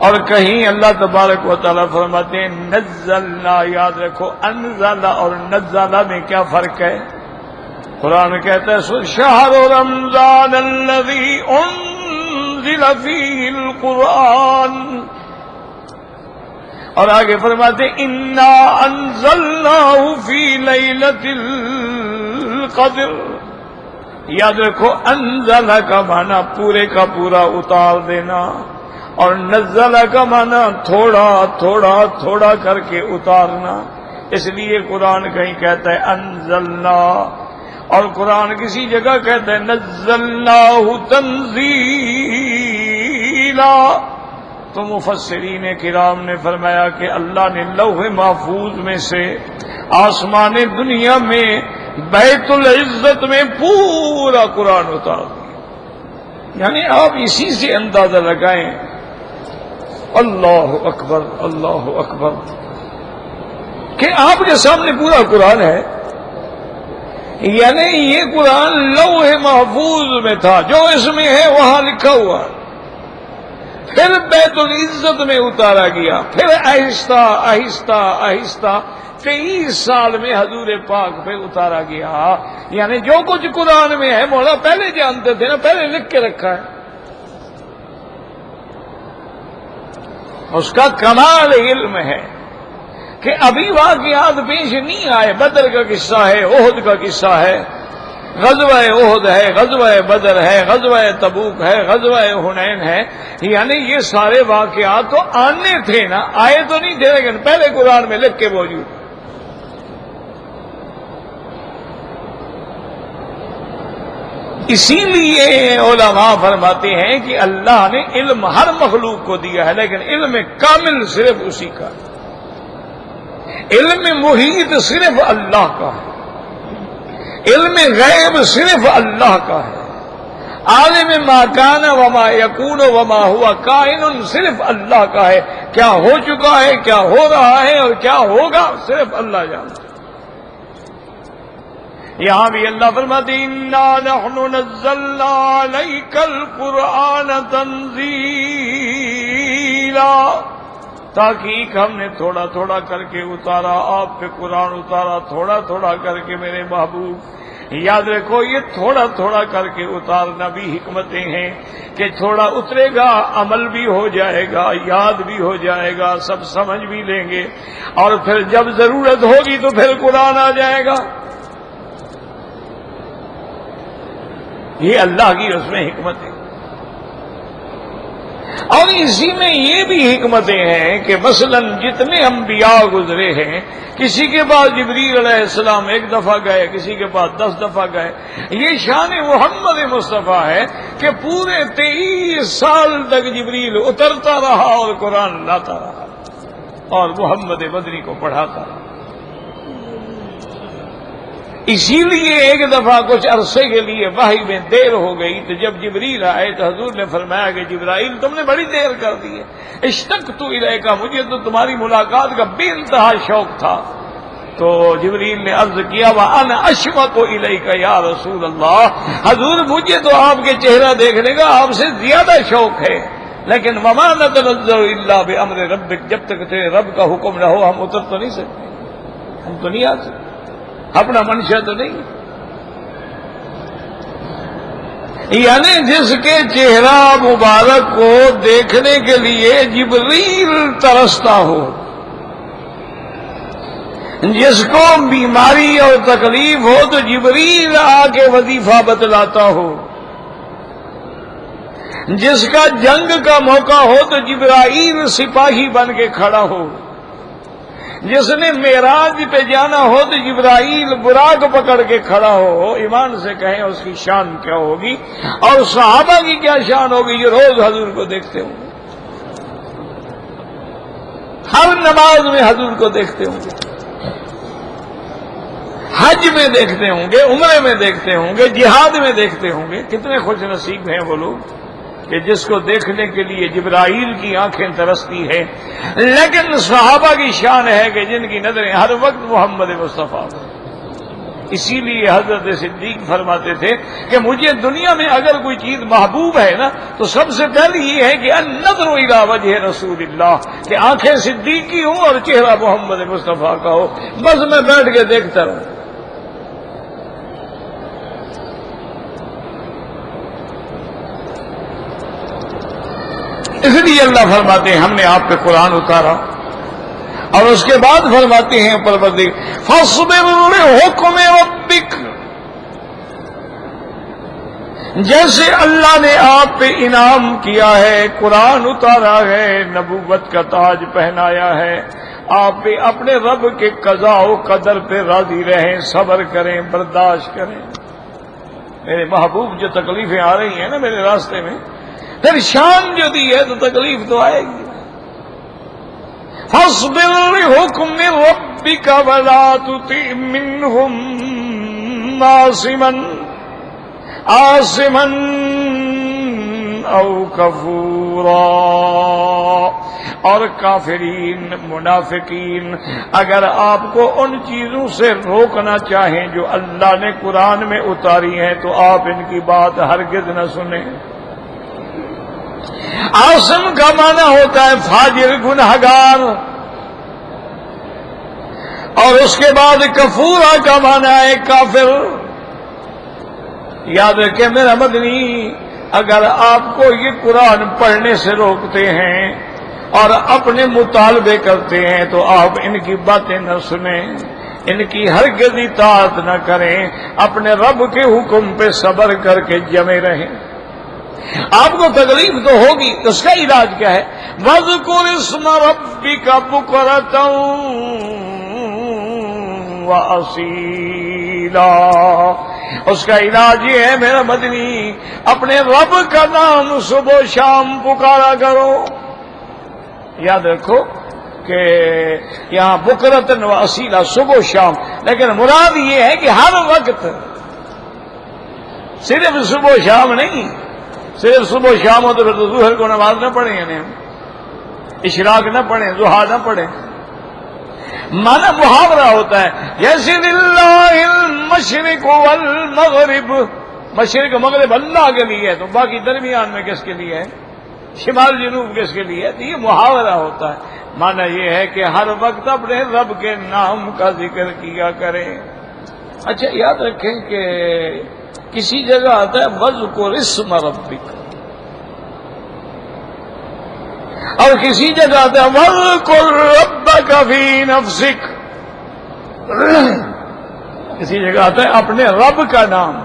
اور کہیں اللہ تبارک و تعالیٰ فرماتے ہیں نزلنا، یاد رکھو انزل اور نزل میں کیا فرق ہے؟ قرآن کہتا ہے شہر رمضان الذی انزل فیہ القرآن، اور آگے فرماتے ہیں انا انزلناہ فی لیلۃ القدر۔ یاد رکھو انزل کا معنی پورے کا پورا اتار دینا، اور نزل کا معنی تھوڑا تھوڑا تھوڑا کر کے اتارنا۔ اس لیے قرآن کہیں کہتا ہے انزلنا، اور قرآن کسی جگہ کہتا ہے نزلناہ تنزیلا۔ تو مفسرین کرام نے فرمایا کہ اللہ نے لوح محفوظ میں سے آسمان دنیا میں بیت العزت میں پورا قرآن اتار دیا۔ یعنی آپ اسی سے اندازہ لگائیں، اللہ اکبر اللہ اکبر، کہ آپ کے سامنے پورا قرآن ہے۔ یعنی یہ قرآن لوح محفوظ میں تھا، جو اس میں ہے وہاں لکھا ہوا، پھر بیت العزت میں اتارا گیا، پھر آہستہ آہستہ آہستہ 23 سال میں حضور پاک پہ اتارا گیا۔ یعنی جو کچھ قرآن میں ہے مولا پہلے جانتے تھے نا، پہلے لکھ کے رکھا ہے۔ اس کا کمال علم ہے کہ ابھی واقعات پیش نہیں آئے۔ بدر کا قصہ ہے، احد کا قصہ ہے، غزوہ احد ہے، غزوہ بدر ہے، غزوہ تبوک ہے، غزوہ حنین ہے۔ یعنی یہ سارے واقعات تو آنے تھے نا، آئے تو نہیں تھے، لیکن پہلے قرآن میں لکھ کے موجود۔ اسی لیے علماء فرماتے ہیں کہ اللہ نے علم ہر مخلوق کو دیا ہے، لیکن علم کامل صرف اسی کا ہے۔ علم محیط صرف اللہ کا ہے، علم غیب صرف اللہ کا ہے، عالم ما کان وما یکون وما ہوا کائن صرف اللہ کا ہے۔ کیا ہو چکا ہے، کیا ہو رہا ہے اور کیا ہوگا صرف اللہ جانتا ہے۔ یہاں بھی اللہ فرماتے ہیں انا نحن نزلنا علیک القرآن تنزیلا، تحقیق ہم نے تھوڑا تھوڑا کر کے اتارا، آپ پہ قرآن اتارا تھوڑا تھوڑا کر کے میرے محبوب۔ یاد رکھو یہ تھوڑا تھوڑا کر کے اتارنا بھی حکمتیں ہیں کہ تھوڑا اترے گا، عمل بھی ہو جائے گا، یاد بھی ہو جائے گا، سب سمجھ بھی لیں گے، اور پھر جب ضرورت ہوگی تو پھر قرآن آ جائے گا۔ یہ اللہ کی اس میں حکمت ہے۔ اور اسی میں یہ بھی حکمتیں ہیں کہ مثلا جتنے انبیاء گزرے ہیں، کسی کے پاس جبریل علیہ السلام 1 دفعہ گئے، کسی کے پاس 10 دفعہ گئے۔ یہ شان محمد مصطفیٰ ہے کہ پورے 23 سال تک جبریل اترتا رہا اور قرآن لاتا رہا اور محمد مدنی کو پڑھاتا رہا۔ اسی لیے ایک دفعہ کچھ عرصے کے لیے وحی میں دیر ہو گئی، تو جب جبریل آئے تو حضور نے فرمایا کہ جبرائیل تم نے بڑی دیر کر دی ہے، اشتقت الیک، مجھے تو تمہاری ملاقات کا بے انتہا شوق تھا۔ تو جبریل نے عرض کیا وانا اشفق الیک یا رسول اللہ، حضور مجھے تو آپ کے چہرہ دیکھنے کا آپ سے زیادہ شوق ہے، لیکن وما نتنزل الا بامر ربک، جب تک تیرے رب کا حکم نہ ہو ہم اتر تو نہیں سکتے، ہم تو نہیں آ سکتے، اپنا منشا تو نہیں۔ یعنی جس کے چہرہ مبارک کو دیکھنے کے لیے جبریل ترستا ہو، جس کو بیماری اور تکلیف ہو تو جبریل آ کے وظیفہ بتلاتا ہو، جس کا جنگ کا موقع ہو تو جبرائیل سپاہی بن کے کھڑا ہو، جس نے معراج پہ جانا ہو تو جبرائیل براق پکڑ کے کھڑا ہو۔ ایمان سے کہیں اس کی شان کیا ہوگی، اور صحابہ کی کیا شان ہوگی جو روز حضور کو دیکھتے ہوں گے، ہر نماز میں حضور کو دیکھتے ہوں گے، حج میں دیکھتے ہوں گے، عمرے میں دیکھتے ہوں گے، جہاد میں دیکھتے ہوں گے۔ کتنے خوش نصیب ہیں وہ لوگ کہ جس کو دیکھنے کے لیے جبرائیل کی آنکھیں ترستی ہیں۔ لیکن صحابہ کی شان ہے کہ جن کی نظریں ہر وقت محمد مصطفیٰ پر۔ اسی لیے حضرت صدیق فرماتے تھے کہ مجھے دنیا میں اگر کوئی چیز محبوب ہے نا تو سب سے پہلی یہ ہے کہ النظر الی وجہ رسول اللہ، کہ آنکھیں صدیق کی ہوں اور چہرہ محمد مصطفیٰ کا ہو، بس میں بیٹھ کے دیکھتا رہوں۔ اس لیے اللہ فرماتے ہیں ہم نے آپ پہ قرآن اتارا، اور اس کے بعد فرماتے ہیں پروردگار فاصبر لحکم ربک، جیسے اللہ نے آپ پہ انعام کیا ہے، قرآن اتارا ہے، نبوت کا تاج پہنایا ہے، آپ پہ اپنے رب کے قضاء و قدر پہ راضی رہیں، صبر کریں، برداشت کریں۔ میرے محبوب جو تکلیفیں آ رہی ہیں نا میرے راستے میں، پھر شان جو دی ہے تو تکلیف تو آئے گی۔ فاصبر لحکم ربک ولا تطع منهم عاصما او کفورا، اور کافرین منافقین اگر آپ کو ان چیزوں سے روکنا چاہیں جو اللہ نے قرآن میں اتاری ہیں تو آپ ان کی بات ہرگز نہ سنیں۔ عاصم کا معنی ہوتا ہے فاجر، گنہگار، اور اس کے بعد کفورا کا معنی ہے کافر۔ یاد رکھیں میرا مدنی، اگر آپ کو یہ قرآن پڑھنے سے روکتے ہیں اور اپنے مطالبے کرتے ہیں تو آپ ان کی باتیں نہ سنیں، ان کی ہرگز اطاعت نہ کریں، اپنے رب کے حکم پہ صبر کر کے جمے رہیں۔ آپ کو تکلیف تو ہوگی، اس کا علاج کیا ہے؟ وَاذْكُرِ اسْمَ رَبِّكَ بُكْرَةً وَأَصِيلًا، اس کا علاج یہ ہے میرا مدنی، اپنے رب کا نام صبح و شام پکارا کرو۔ یاد رکھو کہ یہاں بکرتن و اصیلا، صبح و شام، لیکن مراد یہ ہے کہ ہر وقت، صرف صبح و شام نہیں۔ صرف صبح و شام ہو تو پھر تو ظہر کو نماز نہ پڑھیں، یعنی ہم اشراق نہ پڑھیں، ضحیٰ نہ پڑھیں۔ مانا محاورہ ہوتا ہے جیسے للہ المشرق والمغرب، مشرق مغرب اللہ کے لیے ہے تو باقی درمیان میں کس کے لیے ہے؟ شمال جنوب کس کے لیے ہے؟ تو یہ محاورہ ہوتا ہے۔ مانا یہ ہے کہ ہر وقت اپنے رب کے نام کا ذکر کیا کریں، اچھا یاد رکھیں کہ کسی جگہ آتا ہے وَاذْكُرِ اسْمَ رَبِّكَ، اور کسی جگہ آتا ہے وَاذْكُرْ رَبَّكَ فِي نَفْسِكَ، کسی جگہ آتا ہے اپنے رب کا نام.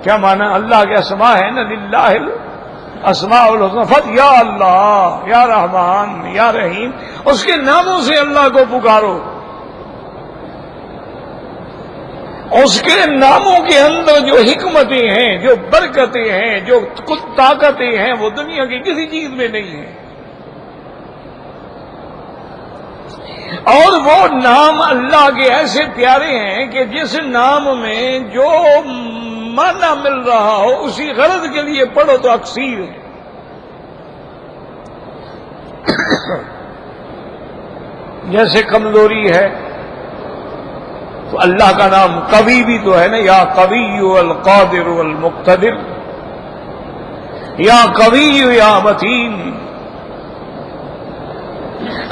کیا معنی؟ اللہ کے اسماء ہے نا، للہ الاسماء الحسنى، یا اللہ، یا رحمان، یا رحیم، اس کے ناموں سے اللہ کو پکارو. اس کے ناموں کے اندر جو حکمتیں ہیں، جو برکتیں ہیں، جو طاقتیں ہیں، وہ دنیا کی کسی چیز میں نہیں ہیں. اور وہ نام اللہ کے ایسے پیارے ہیں کہ جس نام میں جو معنی مل رہا ہو اسی غرض کے لیے پڑھو تو اکثیر ہے. جیسے کمزوری ہے تو اللہ کا نام قوی بھی تو ہے نا، یا قوی القادر المقتدر، یا قوی یا متین.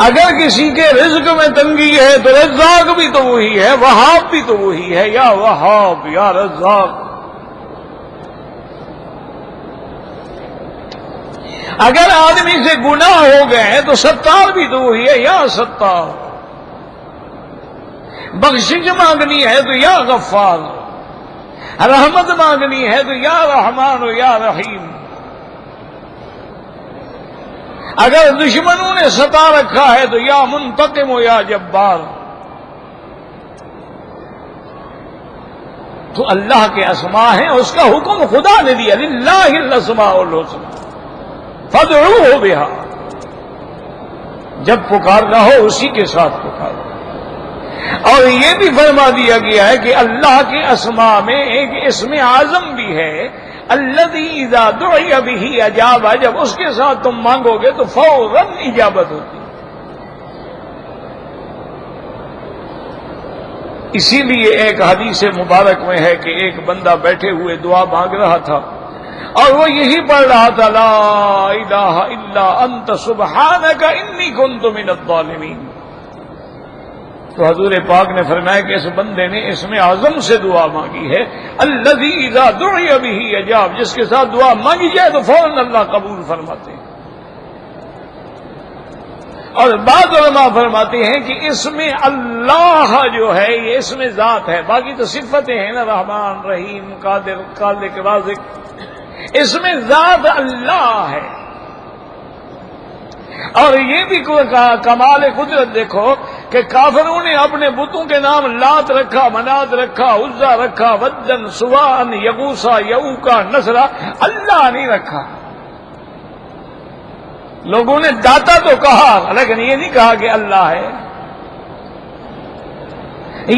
اگر کسی کے رزق میں تنگی ہے تو رزاق بھی تو وہی ہے، وہاب بھی تو وہی ہے، یا وہاب یا رزاق. اگر آدمی سے گناہ ہو گئے تو ستار بھی تو وہی ہے، یا ستار. بخشش مانگنی ہے تو یا غفار، رحمت مانگنی ہے تو یا رحمان و یا رحیم. اگر دشمنوں نے ستا رکھا ہے تو یا منتقم و یا جبار. تو اللہ کے اسماء ہیں، اس کا حکم خدا نے دیا، للہ الاسماء الحسنى فادعوہ بہا. جب پکارنا ہو اسی کے ساتھ پکارو. اور یہ بھی فرما دیا گیا ہے کہ اللہ کے اسماء میں ایک اسم اعظم بھی ہے، الذی اذا دعی بہ اجاب. جب اس کے ساتھ تم مانگو گے تو فوراً اجابت ہوتی. اسی لیے ایک حدیث مبارک میں ہے کہ ایک بندہ بیٹھے ہوئے دعا مانگ رہا تھا اور وہ یہی پڑھ رہا تھا، لا الہ الا انت سبحانک انی کنت من الظالمین. تو حضور پاک نے فرمایا کہ اس بندے نے اسم اعظم سے دعا مانگی ہے، الذی اذا دعی بہ اجاب. جس کے ساتھ دعا مانگی جائے تو فوراً اللہ قبول فرماتے ہیں. اور بعض علماء فرماتے ہیں کہ اسم اللہ جو ہے یہ اسم ذات ہے، باقی تو صفتیں ہیں نا، رحمان، رحیم، قادر، خالق، رازق. اسم ذات اللہ ہے. اور یہ بھی کمال قدرت دیکھو کہ کافروں نے اپنے بتوں کے نام لات رکھا، منات رکھا، عزا رکھا، ودن، سواء، یغوثا، یعوقا، نصرا. اللہ نہیں رکھا. لوگوں نے داتا تو کہا لیکن یہ نہیں کہا کہ اللہ ہے.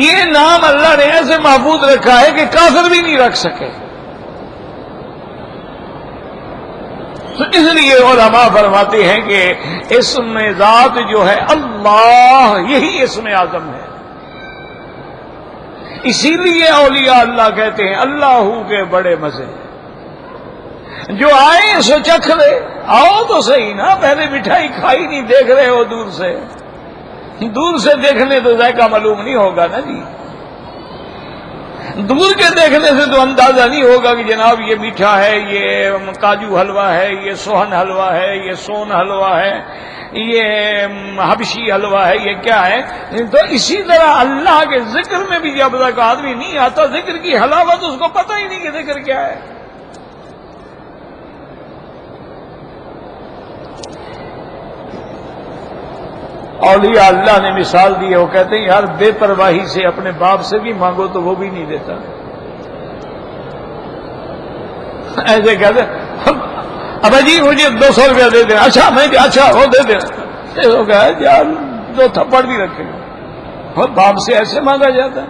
یہ نام اللہ نے ایسے محفوظ رکھا ہے کہ کافر بھی نہیں رکھ سکے. تو اس لیے علماء فرماتے ہیں کہ اسم ذات جو ہے اللہ، یہی اسم اعظم ہے. اسی لیے اولیاء اللہ کہتے ہیں اللہ کے بڑے مزے. جو آئے سو چکھ لے، آؤ تو صحیح نا، پہلے مٹھائی کھائی نہیں، دیکھ رہے ہو دور سے. دور سے دیکھنے تو ذائقہ معلوم نہیں ہوگا نا جی. دور کے دیکھنے سے تو اندازہ نہیں ہوگا کہ جناب یہ میٹھا ہے، یہ کاجو حلوہ ہے، یہ سوہن حلوہ ہے، یہ سون حلوہ ہے، یہ حبشی حلوہ ہے، یہ کیا ہے. تو اسی طرح اللہ کے ذکر میں بھی جب تک آدمی نہیں آتا ذکر کی حلاوت اس کو پتہ ہی نہیں کہ ذکر کیا ہے. اولیاء اللہ نے مثال دی ہے، وہ کہتے ہیں یار بے پرواہی سے اپنے باپ سے بھی مانگو تو وہ بھی نہیں دیتا. ایسے کہتے ابا جی مجھے 200 روپیہ دے دیں. اچھا میں اچھا وہ دے دیں. یار 2 تھپڑ بھی رکھے گا. باپ سے ایسے مانگا جاتا ہے؟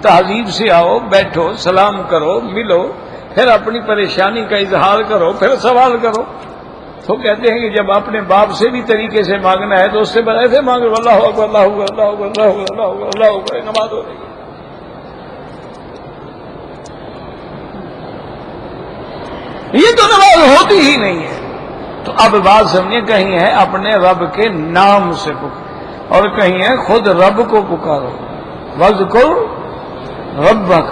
تہذیب سے آؤ، بیٹھو، سلام کرو، ملو، پھر اپنی پریشانی کا اظہار کرو، پھر سوال کرو. تو کہتے ہیں کہ جب اپنے باپ سے بھی طریقے سے مانگنا ہے تو اس سے ایسے مانگو، اللہ اکبر، اللہ اکبر، اللہ اکبر، اللہ اکبر، اللہ اکبر، اللہ اکبر، نماز ہو رہی ہے. یہ تو نماز ہوتی ہی نہیں ہے. تو اب بات سمجھے، کہیں ہے اپنے رب کے نام سے پکارو اور کہیں ہے خود رب کو پکارو. وَاذْكُرْ ربک،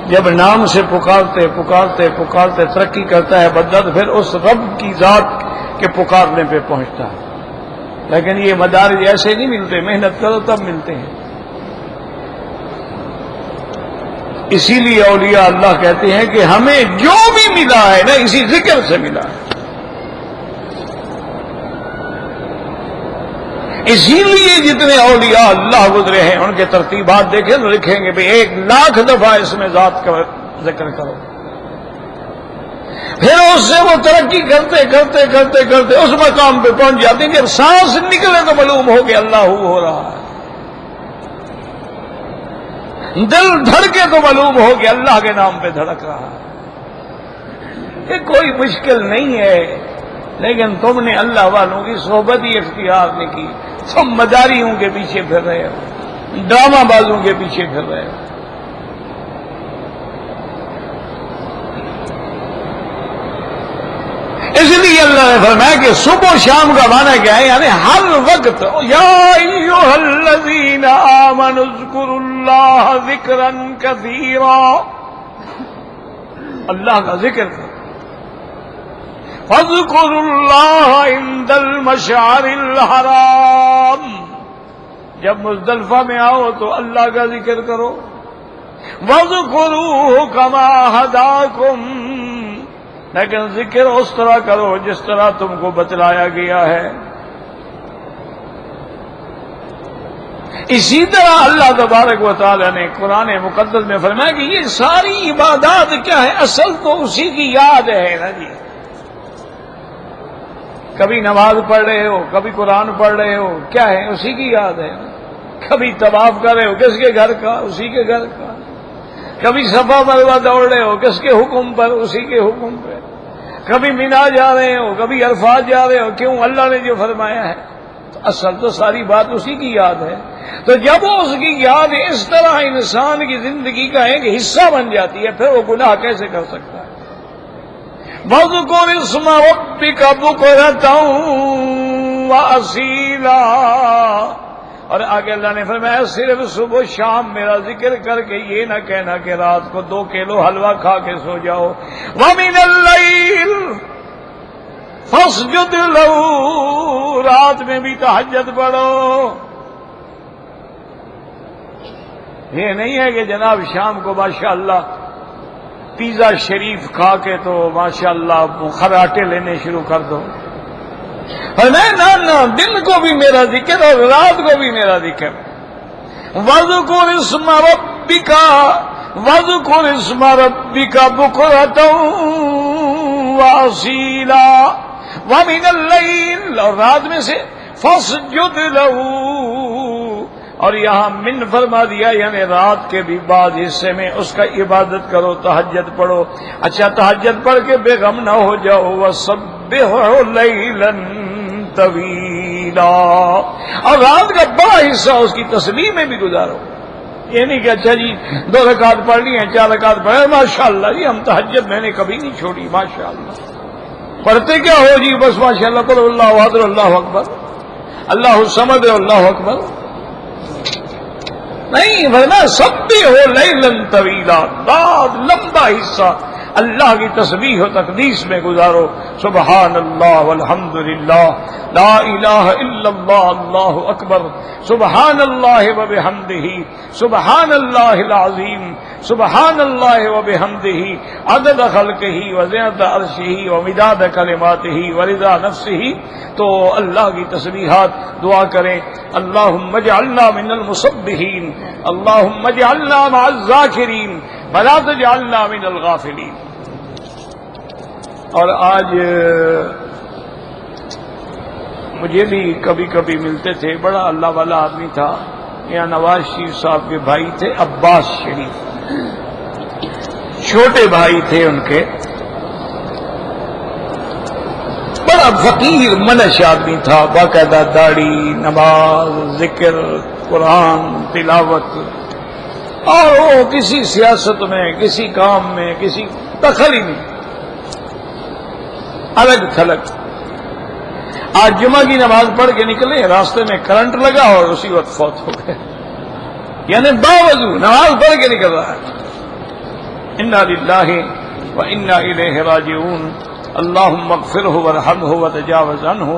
جب نام سے پکارتے پکارتے پکارتے ترقی کرتا ہے بندہ تو پھر اس رب کی ذات کے پکارنے پہ پہنچتا ہے. لیکن یہ مدارج ایسے نہیں ملتے، محنت کرو تب ملتے ہیں. اسی لیے اولیاء اللہ کہتے ہیں کہ ہمیں جو بھی ملا ہے نا اسی ذکر سے ملا ہے. اسی لیے جتنے اولیاء اللہ گزرے ہیں ان کے ترتیبات دیکھیں تو لکھیں گے بھئی 1,00,000 دفعہ اس میں ذات کا ذکر کرو. پھر اس سے وہ ترقی کرتے کرتے کرتے کرتے اس مقام پہ پہنچ جاتے ہیں. جب سانس نکلے تو معلوم ہو کہ اللہ ہو رہا ہے، دل دھڑکے تو معلوم ہو کہ اللہ کے نام پہ دھڑک رہا ہے. یہ کوئی مشکل نہیں ہے، لیکن تم نے اللہ والوں کی صحبت ہی اختیار نہیں کی. تم مداریوں کے پیچھے پھر رہے ہو، ڈرامہ بازوں کے پیچھے پھر رہے ہو. اس لیے اللہ نے فرمایا کہ صبح و شام کا معنی کیا ہے، یعنی ہر وقت یا ایھا الذین آمنوا اذکروا اللہ ذکرا کثیرا، اللہ کا ذکر کرو. فاذکروا اللہ عند المشعر الحرام، جب مزدلفہ میں آؤ تو اللہ کا ذکر کرو. واذکروہ کما ھداکم، لیکن ذکر اس طرح کرو جس طرح تم کو بتلایا گیا ہے. اسی طرح اللہ تبارک و تعالی نے قرآن مقدس میں فرمایا کہ یہ ساری عبادات کیا ہے، اصل تو اسی کی یاد ہے نا جی. کبھی نماز پڑھ رہے ہو، کبھی قرآن پڑھ رہے ہو، کیا ہے، اسی کی یاد ہے. کبھی طواف کر رہے ہو، کس کے گھر کا، اسی کے گھر کا. کبھی صفا مروہ دوڑ رہے ہو، کس کے حکم پر، اسی کے حکم پہ. کبھی مینا جا رہے ہو، کبھی عرفات جا رہے ہو، کیوں، اللہ نے جو فرمایا ہے. تو اصل تو ساری بات اسی کی یاد ہے. تو جب اس کی یاد اس طرح انسان کی زندگی کا ایک حصہ بن جاتی ہے، پھر وہ گناہ کیسے کر سکتا ہے. وَاذْكُرِ اسْمَ رَبِّكَ بُكْرَةً وَأَصِيلًا، اور آگے اللہ نے فرمایا صرف صبح و شام میرا ذکر کر کے یہ نہ کہنا کہ رات کو 2 کلو حلوہ کھا کے سو جاؤ. وَمِنَ اللَّيْلِ فَاسْجُدْ لَهُ، رات میں بھی تہجد پڑھو. یہ نہیں ہے کہ جناب شام کو ماشاءاللہ پیزا شریف کھا کے تو ماشاءاللہ خراٹے لینے شروع کر دو. نہ دن کو بھی میرا ذکر اور رات کو بھی میرا ذکر. وَاذْكُرِ اسْمَ رَبِّكَ بُكْرَةً وَأَصِيلًا وَمِنَ اللَّيْلِ، اور رات میں سے فَاسْجُدْ لَهُ، اور یہاں من فرما دیا یعنی رات کے بھی بعض حصے میں اس کا عبادت کرو، تہجد پڑھو. اچھا تہجد پڑھ کے بے غم نہ ہو جاؤ. وَسَبِّحْهُ لَيْلًا طَوِيلًا، اور رات کا بڑا حصہ اس کی تسبیح میں بھی گزارو. یہ نہیں کہ اچھا جی 2 رکعت پڑھ لی ہیں، 4 رکعت پڑھ، ماشاءاللہ جی ہم تہجد میں نے کبھی نہیں چھوڑی. ماشاءاللہ پڑھتے کیا ہو جی، بس ماشاءاللہ پڑھو اللہ اکبر اللہ اکبر اللہ الصمد اللہ اکبر. نہیں ورنہ سب بھی ہو لیلن طویلا، رات لمبا حصہ اللہ کی تسبیح و تقدیس میں گزارو. سبحان اللہ والحمد للہ لا الہ الا اللہ اللہ اکبر سبحان اللہ وبحمدہ سبحان اللہ العظیم سبحان اللہ وبحمدہ عدد خلقہ وزنۃ عرشہ ومداد کلماتہ ورضا نفسہ. تو اللہ کی تسبیحات دعا کریں. اللہم اجعلنا من المسبحین، اللہم اجعلنا مع الذاکرین ولا تجعلنا من الغافلین. اور آج مجھے بھی کبھی کبھی ملتے تھے، بڑا اللہ والا آدمی تھا، یہاں نواز شریف صاحب کے بھائی تھے عباس شریف، چھوٹے بھائی تھے ان کے، بڑا فقیر منش آدمی تھا، باقاعدہ داڑھی، نماز، ذکر، قرآن تلاوت، اور وہ کسی سیاست میں، کسی کام میں، کسی دخل ہی نہیں، الگ تھلگ. آج جمعہ کی نماز پڑھ کے نکلے، راستے میں کرنٹ لگا اور اسی وقت فوت ہو گئے. یعنی باوضو نماز پڑھ کے نکل رہا ہے. انا للہ و انا الیہ راجعون. اللہم اغفرہ وارحمہ وتجاوز عنہ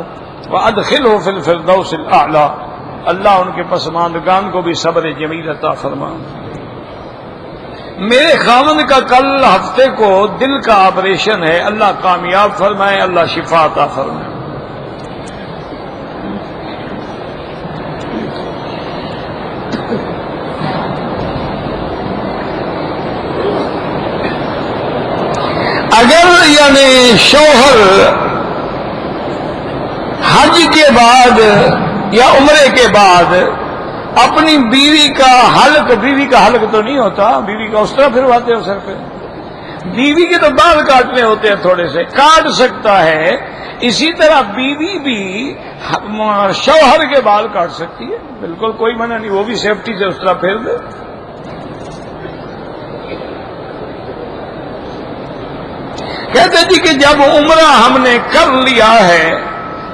وادخلہ فی الفردوس الاعلی. اللہ ان کے پسماندگان کو بھی صبر جمیل عطا فرما. میرے خاوند کا کل ہفتے کو دل کا آپریشن ہے، اللہ کامیاب فرمائے، اللہ شفا عطا فرمائے. اگر یعنی شوہر حج کے بعد یا عمرے کے بعد اپنی بیوی کا حلق تو نہیں ہوتا، بیوی کا اس طرح پھرواتے ہو سر پہ، بیوی کے تو بال کاٹنے ہوتے ہیں، تھوڑے سے کاٹ سکتا ہے، اسی طرح بیوی بھی شوہر کے بال کاٹ سکتی ہے، بالکل کوئی منع نہیں، وہ بھی سیفٹی سے اس طرح پھیر دے. کہتے جی کہ جب عمرہ ہم نے کر لیا ہے،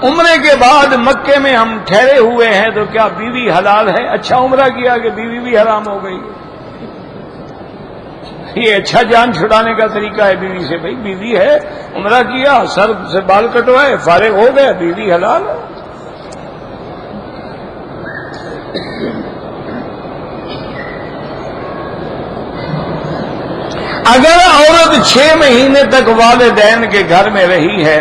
عمرے کے بعد مکے میں ہم ٹھہرے ہوئے ہیں، تو کیا بیوی حلال ہے؟ اچھا عمرہ کیا کہ بیوی بھی حرام ہو گئی؟ یہ اچھا جان چھڑانے کا طریقہ ہے بیوی سے. بھائی بیوی ہے، عمرہ کیا، سر سے بال کٹوائے، فارغ ہو گئے، بیوی حلال ہے. اگر عورت 6 مہینے تک والدین کے گھر میں رہی ہے،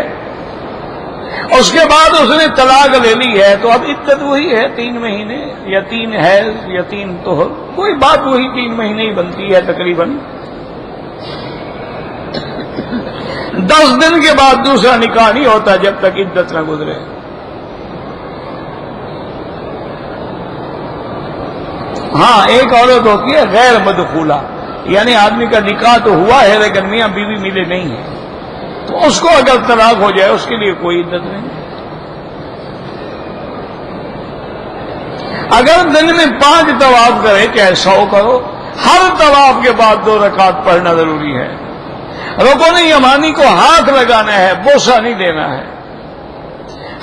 اس کے بعد اس نے طلاق لے لی ہے، تو اب عدت وہی ہے 3 مہینے یا 3 حیض یا 3 طہر، کوئی بات وہی 3 مہینے ہی بنتی ہے تقریباً. 10 دن کے بعد دوسرا نکاح نہیں ہوتا جب تک عدت نہ گزرے. ہاں ایک عورت ہوتی ہے غیر مدخولہ، یعنی آدمی کا نکاح تو ہوا ہے لیکن میاں بیوی ملے نہیں ہیں، تو اس کو اگر طلاق ہو جائے اس کے لیے کوئی عدت نہیں. اگر دن میں 5 طواف کرے چاہے 100 کرو، ہر طواف کے بعد 2 رکعت پڑھنا ضروری ہے. رکن یمانی کو ہاتھ لگانا ہے، بوسہ نہیں دینا ہے.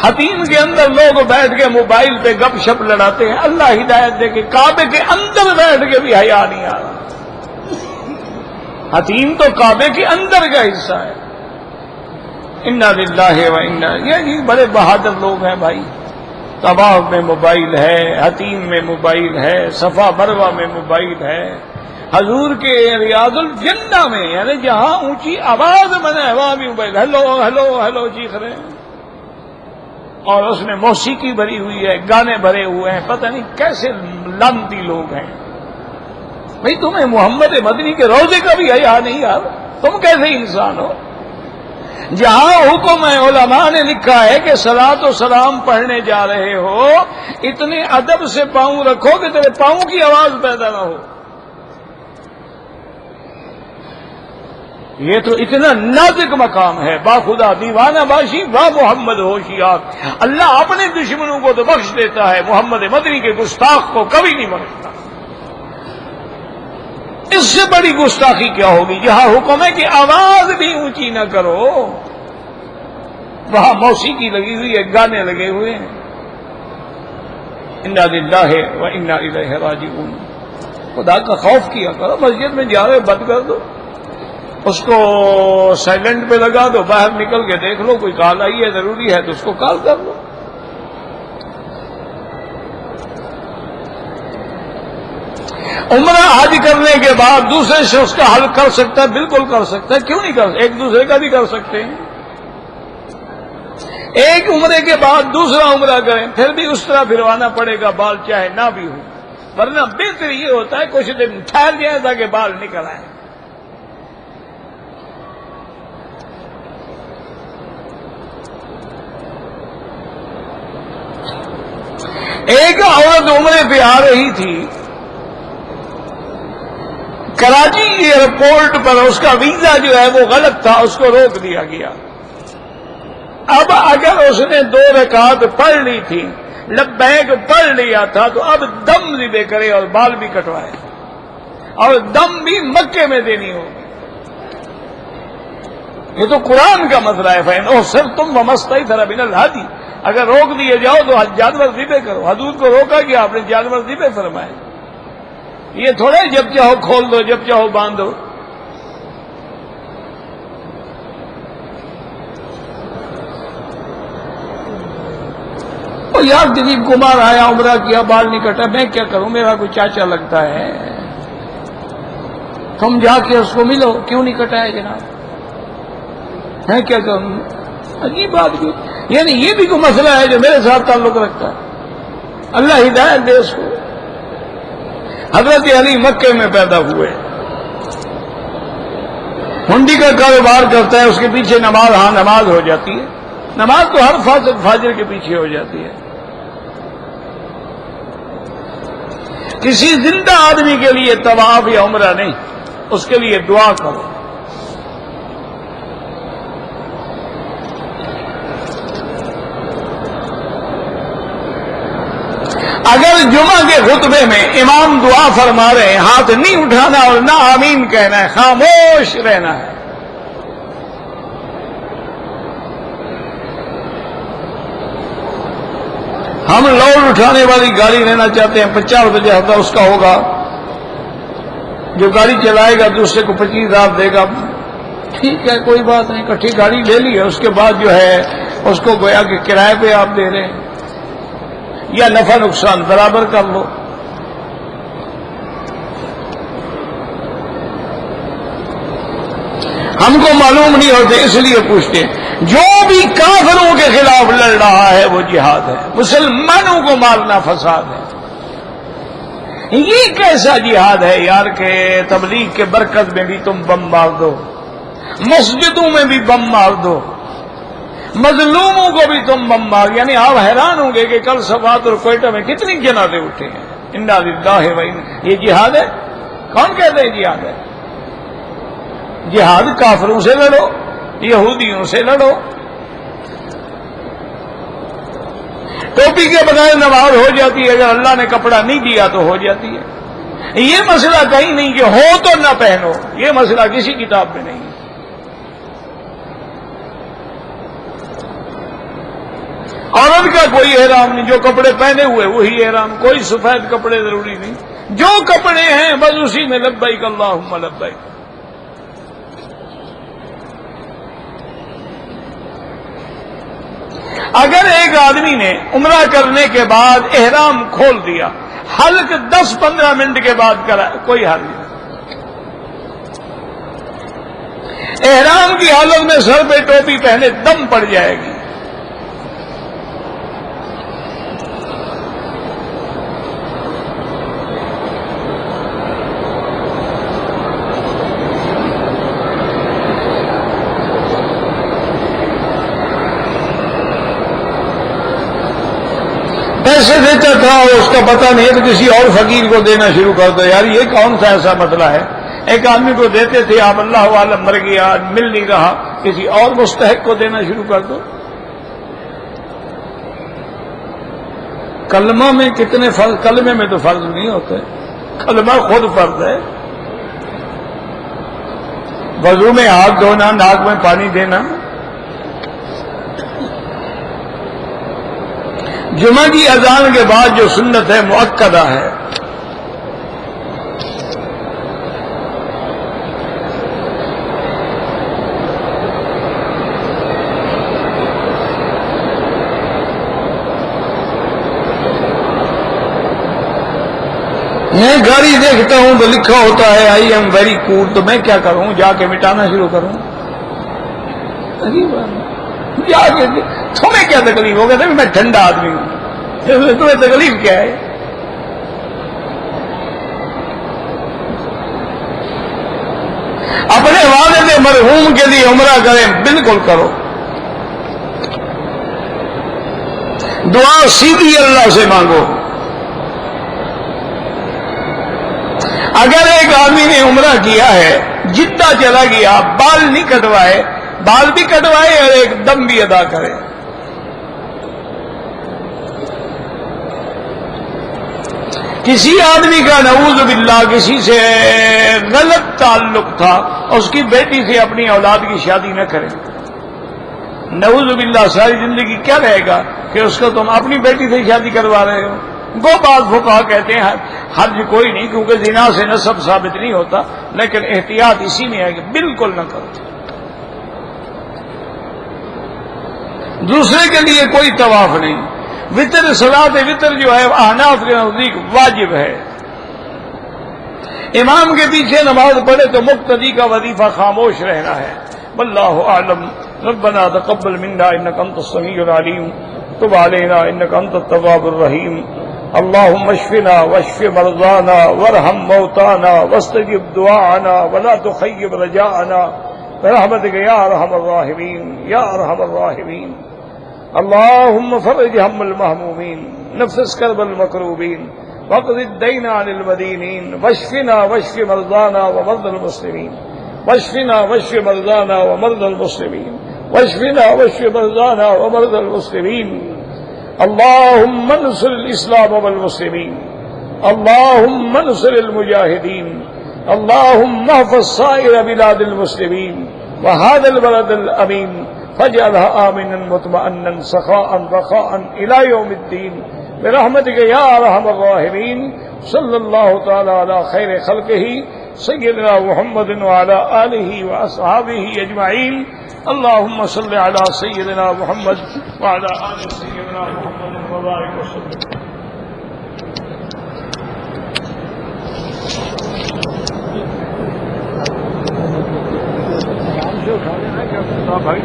حتیم کے اندر لوگ بیٹھ کے موبائل پہ گپ شپ لڑاتے ہیں، اللہ ہدایت دے کے کعبے کے اندر بیٹھ کے بھی حیا نہیں آ رہا. حتیم تو کعبے کے اندر کا حصہ ہے. انا للہ و انا، یہ بڑے بہادر لوگ ہیں بھائی. طواف میں موبائل ہے، حتیم میں موبائل ہے، صفا مروہ میں موبائل ہے، حضور کے ریاض الجنہ میں یعنی جہاں اونچی آواز بنے وہاں بھی موبائل، ہیلو ہیلو ہیلو چیخ رہے ہیں، اور اس میں موسیقی بھری ہوئی ہے، گانے بھرے ہوئے ہیں. پتہ نہیں کیسے لعنتی لوگ ہیں. بھئی تمہیں محمد مدنی کے روضے کا بھی حیا نہیں یار، تم کیسے انسان ہو؟ جہاں حکم ہے، علماء نے لکھا ہے کہ صلاۃ و سلام پڑھنے جا رہے ہو، اتنے ادب سے پاؤں رکھو کہ تیرے پاؤں کی آواز پیدا نہ ہو. یہ تو اتنا نازک مقام ہے. با خدا دیوانہ باشی با محمد ہوشیار. اللہ اپنے دشمنوں کو تو بخش دیتا ہے، محمد مدنی کے گستاخ کو کبھی نہیں بخشتا. اس سے بڑی گستاخی کیا ہوگی؟ جہاں حکم ہے کہ آواز بھی اونچی نہ کرو، وہاں موسیقی لگی ہوئی ہے، گانے لگے ہوئے ہیں. انا للہ و انا الیہ راجعون. خدا کا خوف کیا کرو. مسجد میں جا رہے بند کر دو، اس کو سائلنٹ پہ لگا دو، باہر نکل کے دیکھ لو کوئی کال آئی ہے ضروری ہے تو اس کو کال کر لو. عمرہ حج کرنے کے بعد دوسرے شخص کا حل کر سکتا ہے، بالکل کر سکتا ہے. کیوں نہیں کر سکتا؟ ایک دوسرے کا بھی کر سکتے ہیں. ایک عمرے کے بعد دوسرا عمرہ کریں، پھر بھی اس طرح پھروانا پڑے گا، بال چاہے نہ بھی ہو. ورنہ بہتر یہ ہوتا ہے کچھ دن ٹھہر جائے تاکہ بال نکل آئے. ایک عورت عمرے پہ آ رہی تھی، کراچی ایئرپورٹ پر اس کا ویزا جو ہے وہ غلط تھا، اس کو روک دیا گیا. اب اگر اس نے 2 رکعت پڑھ لی تھی، لبیک پڑھ لیا تھا، تو اب دم ذبح کرے اور بال بھی کٹوائے، اور دم بھی مکے میں دینی ہوگی. یہ تو قرآن کا مسئلہ ہے. فَإِنْ أُحْصِرْتُمْ فَمَا مِنَ الْهَدْيِ، اگر روک دیے جاؤ تو جانور ذبح کرو. حضور کو روکا کہ آپ نے جانور ذبح فرمائے. یہ تھوڑے جب چاہو کھول دو جب چاہو باندھو. یار دلیپ کمار آیا عمرہ کیا بال نہیں کٹا, میں کیا کروں, میرا کوئی چاچا لگتا ہے, تم جا کے اس کو ملو, کیوں نہیں کٹایا جناب, ہے کیا کروں. عجیب بات کی, یعنی یہ بھی کوئی مسئلہ ہے جو میرے ساتھ تعلق رکھتا ہے. اللہ ہدایت دے اس کو. حضرت علی مکے میں پیدا ہوئے, ہنڈی کا کاروبار کرتا ہے, اس کے پیچھے نماز, ہاں نماز ہو جاتی ہے, نماز تو ہر فاجر کے پیچھے ہو جاتی ہے. کسی زندہ آدمی کے لیے طواف یا عمرہ نہیں, اس کے لیے دعا کرو. اگر جمعہ کے خطبے میں امام دعا فرما رہے ہیں, ہاتھ نہیں اٹھانا اور نہ آمین کہنا ہے, خاموش رہنا ہے. ہم لوڈ اٹھانے والی گاڑی لینا چاہتے ہیں, 50 روپے ہفتہ اس کا ہوگا, جو گاڑی چلائے گا دوسرے کو 25,000 دے گا. ٹھیک ہے, کوئی بات نہیں, کٹھی گاڑی لے لی ہے, اس کے بعد جو ہے اس کو گویا کہ کرائے پہ آپ دے رہے ہیں, یا نفع نقصان برابر کر لو. ہم کو معلوم نہیں ہوتے اس لیے پوچھتے ہیں. جو بھی کافروں کے خلاف لڑ رہا ہے وہ جہاد ہے, مسلمانوں کو مارنا فساد ہے. یہ کیسا جہاد ہے یار کہ تبلیغ کے برکت میں بھی تم بم مار دو, مسجدوں میں بھی بم مار دو, مظلوموں کو بھی تم بم مار. یعنی آپ حیران ہوں گے کہ کل صفات اور کوئٹہ میں کتنی جنازے اٹھے ہیں. انا للہ و انا, یہ جہاد ہے؟ کون کہتے ہیں جہاد ہے؟ جہاد کافروں سے لڑو, یہودیوں سے لڑو. ٹوپی کے بغیر نماز ہو جاتی ہے, اگر اللہ نے کپڑا نہیں دیا تو ہو جاتی ہے. یہ مسئلہ کہیں نہیں کہ ہو تو نہ پہنو, یہ مسئلہ کسی کتاب میں نہیں ہے. عورت کا کوئی احرام نہیں, جو کپڑے پہنے ہوئے وہی احرام, کوئی سفید کپڑے ضروری نہیں, جو کپڑے ہیں بس اسی میں لبیک اللہم لبیک. اگر ایک آدمی نے عمرہ کرنے کے بعد احرام کھول دیا, حلق 10-15 منٹ کے بعد کرا, کوئی حل نہیں. احرام کی حالت میں سر پہ ٹوپی پہنے دم پڑ جائے گی. پیسے دیتا تھا اس کا پتہ نہیں تو کسی اور فقیر کو دینا شروع کر دو. یار یہ کون سا ایسا مسئلہ ہے؟ ایک آدمی کو دیتے تھے, آپ اللہ عالم مر گیا, مل نہیں رہا, کسی اور مستحق کو دینا شروع کر دو. کلمہ میں کتنے فرض, کلمے میں تو فرض نہیں ہوتے, کلمہ خود فرض ہے. وضو میں ہاتھ دھونا, ناک میں پانی دینا, جمعہ کی اذان کے بعد جو سنت ہے مؤکدہ ہے. میں گاڑی دیکھتا ہوں تو لکھا ہوتا ہے آئی ایم ویری کول, تو میں کیا کروں, جا کے مٹانا شروع کروں. جا کے تمہیں کیا تکلیف ہوگا, میں ٹھنڈا آدمی ہوں, تمہیں تکلیف کیا ہے؟ اپنے والد مرحوم کے لیے عمرہ کریں, بالکل کرو. دعا سیدھی اللہ سے مانگو. اگر ایک آدمی نے عمرہ کیا ہے, جدہ چلا گیا, بال نہیں کٹوائے, بال بھی کٹوائے اور ایک دم بھی ادا کرے. کسی آدمی کا نعوذ باللہ کسی سے غلط تعلق تھا, اس کی بیٹی سے اپنی اولاد کی شادی نہ کریں. نعوذ باللہ ساری زندگی کیا رہے گا کہ اس کو تم اپنی بیٹی سے شادی کروا رہے ہو. گو بعض فقہا کہتے ہیں حرج کوئی نہیں، کیونکہ زنا سے نسب ثابت نہیں ہوتا، لیکن احتیاط اسی میں ہے کہ بالکل نہ کرو۔ دوسرے کے لیے کوئی طواف نہیں۔ وطر، صلاۃ وطر جو ہے احناف کے نزدیک واجب ہے۔ امام کے پیچھے نماز پڑھے تو مقتدی کا وظیفہ خاموش رہنا ہے۔ واللہ اعلم۔ ربنا تقبل منا انک انت السمیع العلیم، تب علینا انک انت التواب الرحیم۔ اللهم اشفنا واشف مرضانا وارحم موتانا واستجب دعاءنا ولا تخيب رجاءنا برحمتك يا ارحم الراحمين يا ارحم الراحمين۔ اللهم فرج هم المهمومين، نفس كرب المكروبين، واقض الدين عن المدينين، واشفنا واشف مرضانا ومرضى المسلمين، واشفنا واشف مرضانا ومرضى المسلمين، واشفنا واشف مرضانا ومرضى المسلمين۔ اللهم انصر الإسلام والمسلمين، اللهم انصر المجاهدين، اللهم احفظ سائر بلاد المسلمين وهذا البلد الأمين، فاجعلها آمنا مطمئنا سخاء رخاء إلى يوم الدين برحمتك يا أرحم الراحمين۔ صلى الله تعالى على خير خلقه سيدنا محمد وعلى آله وأصحابه أجمعين۔ اللهم صل على سيدنا محمد وعلى آل سيدنا محمد وبارك وسلم۔ بھائی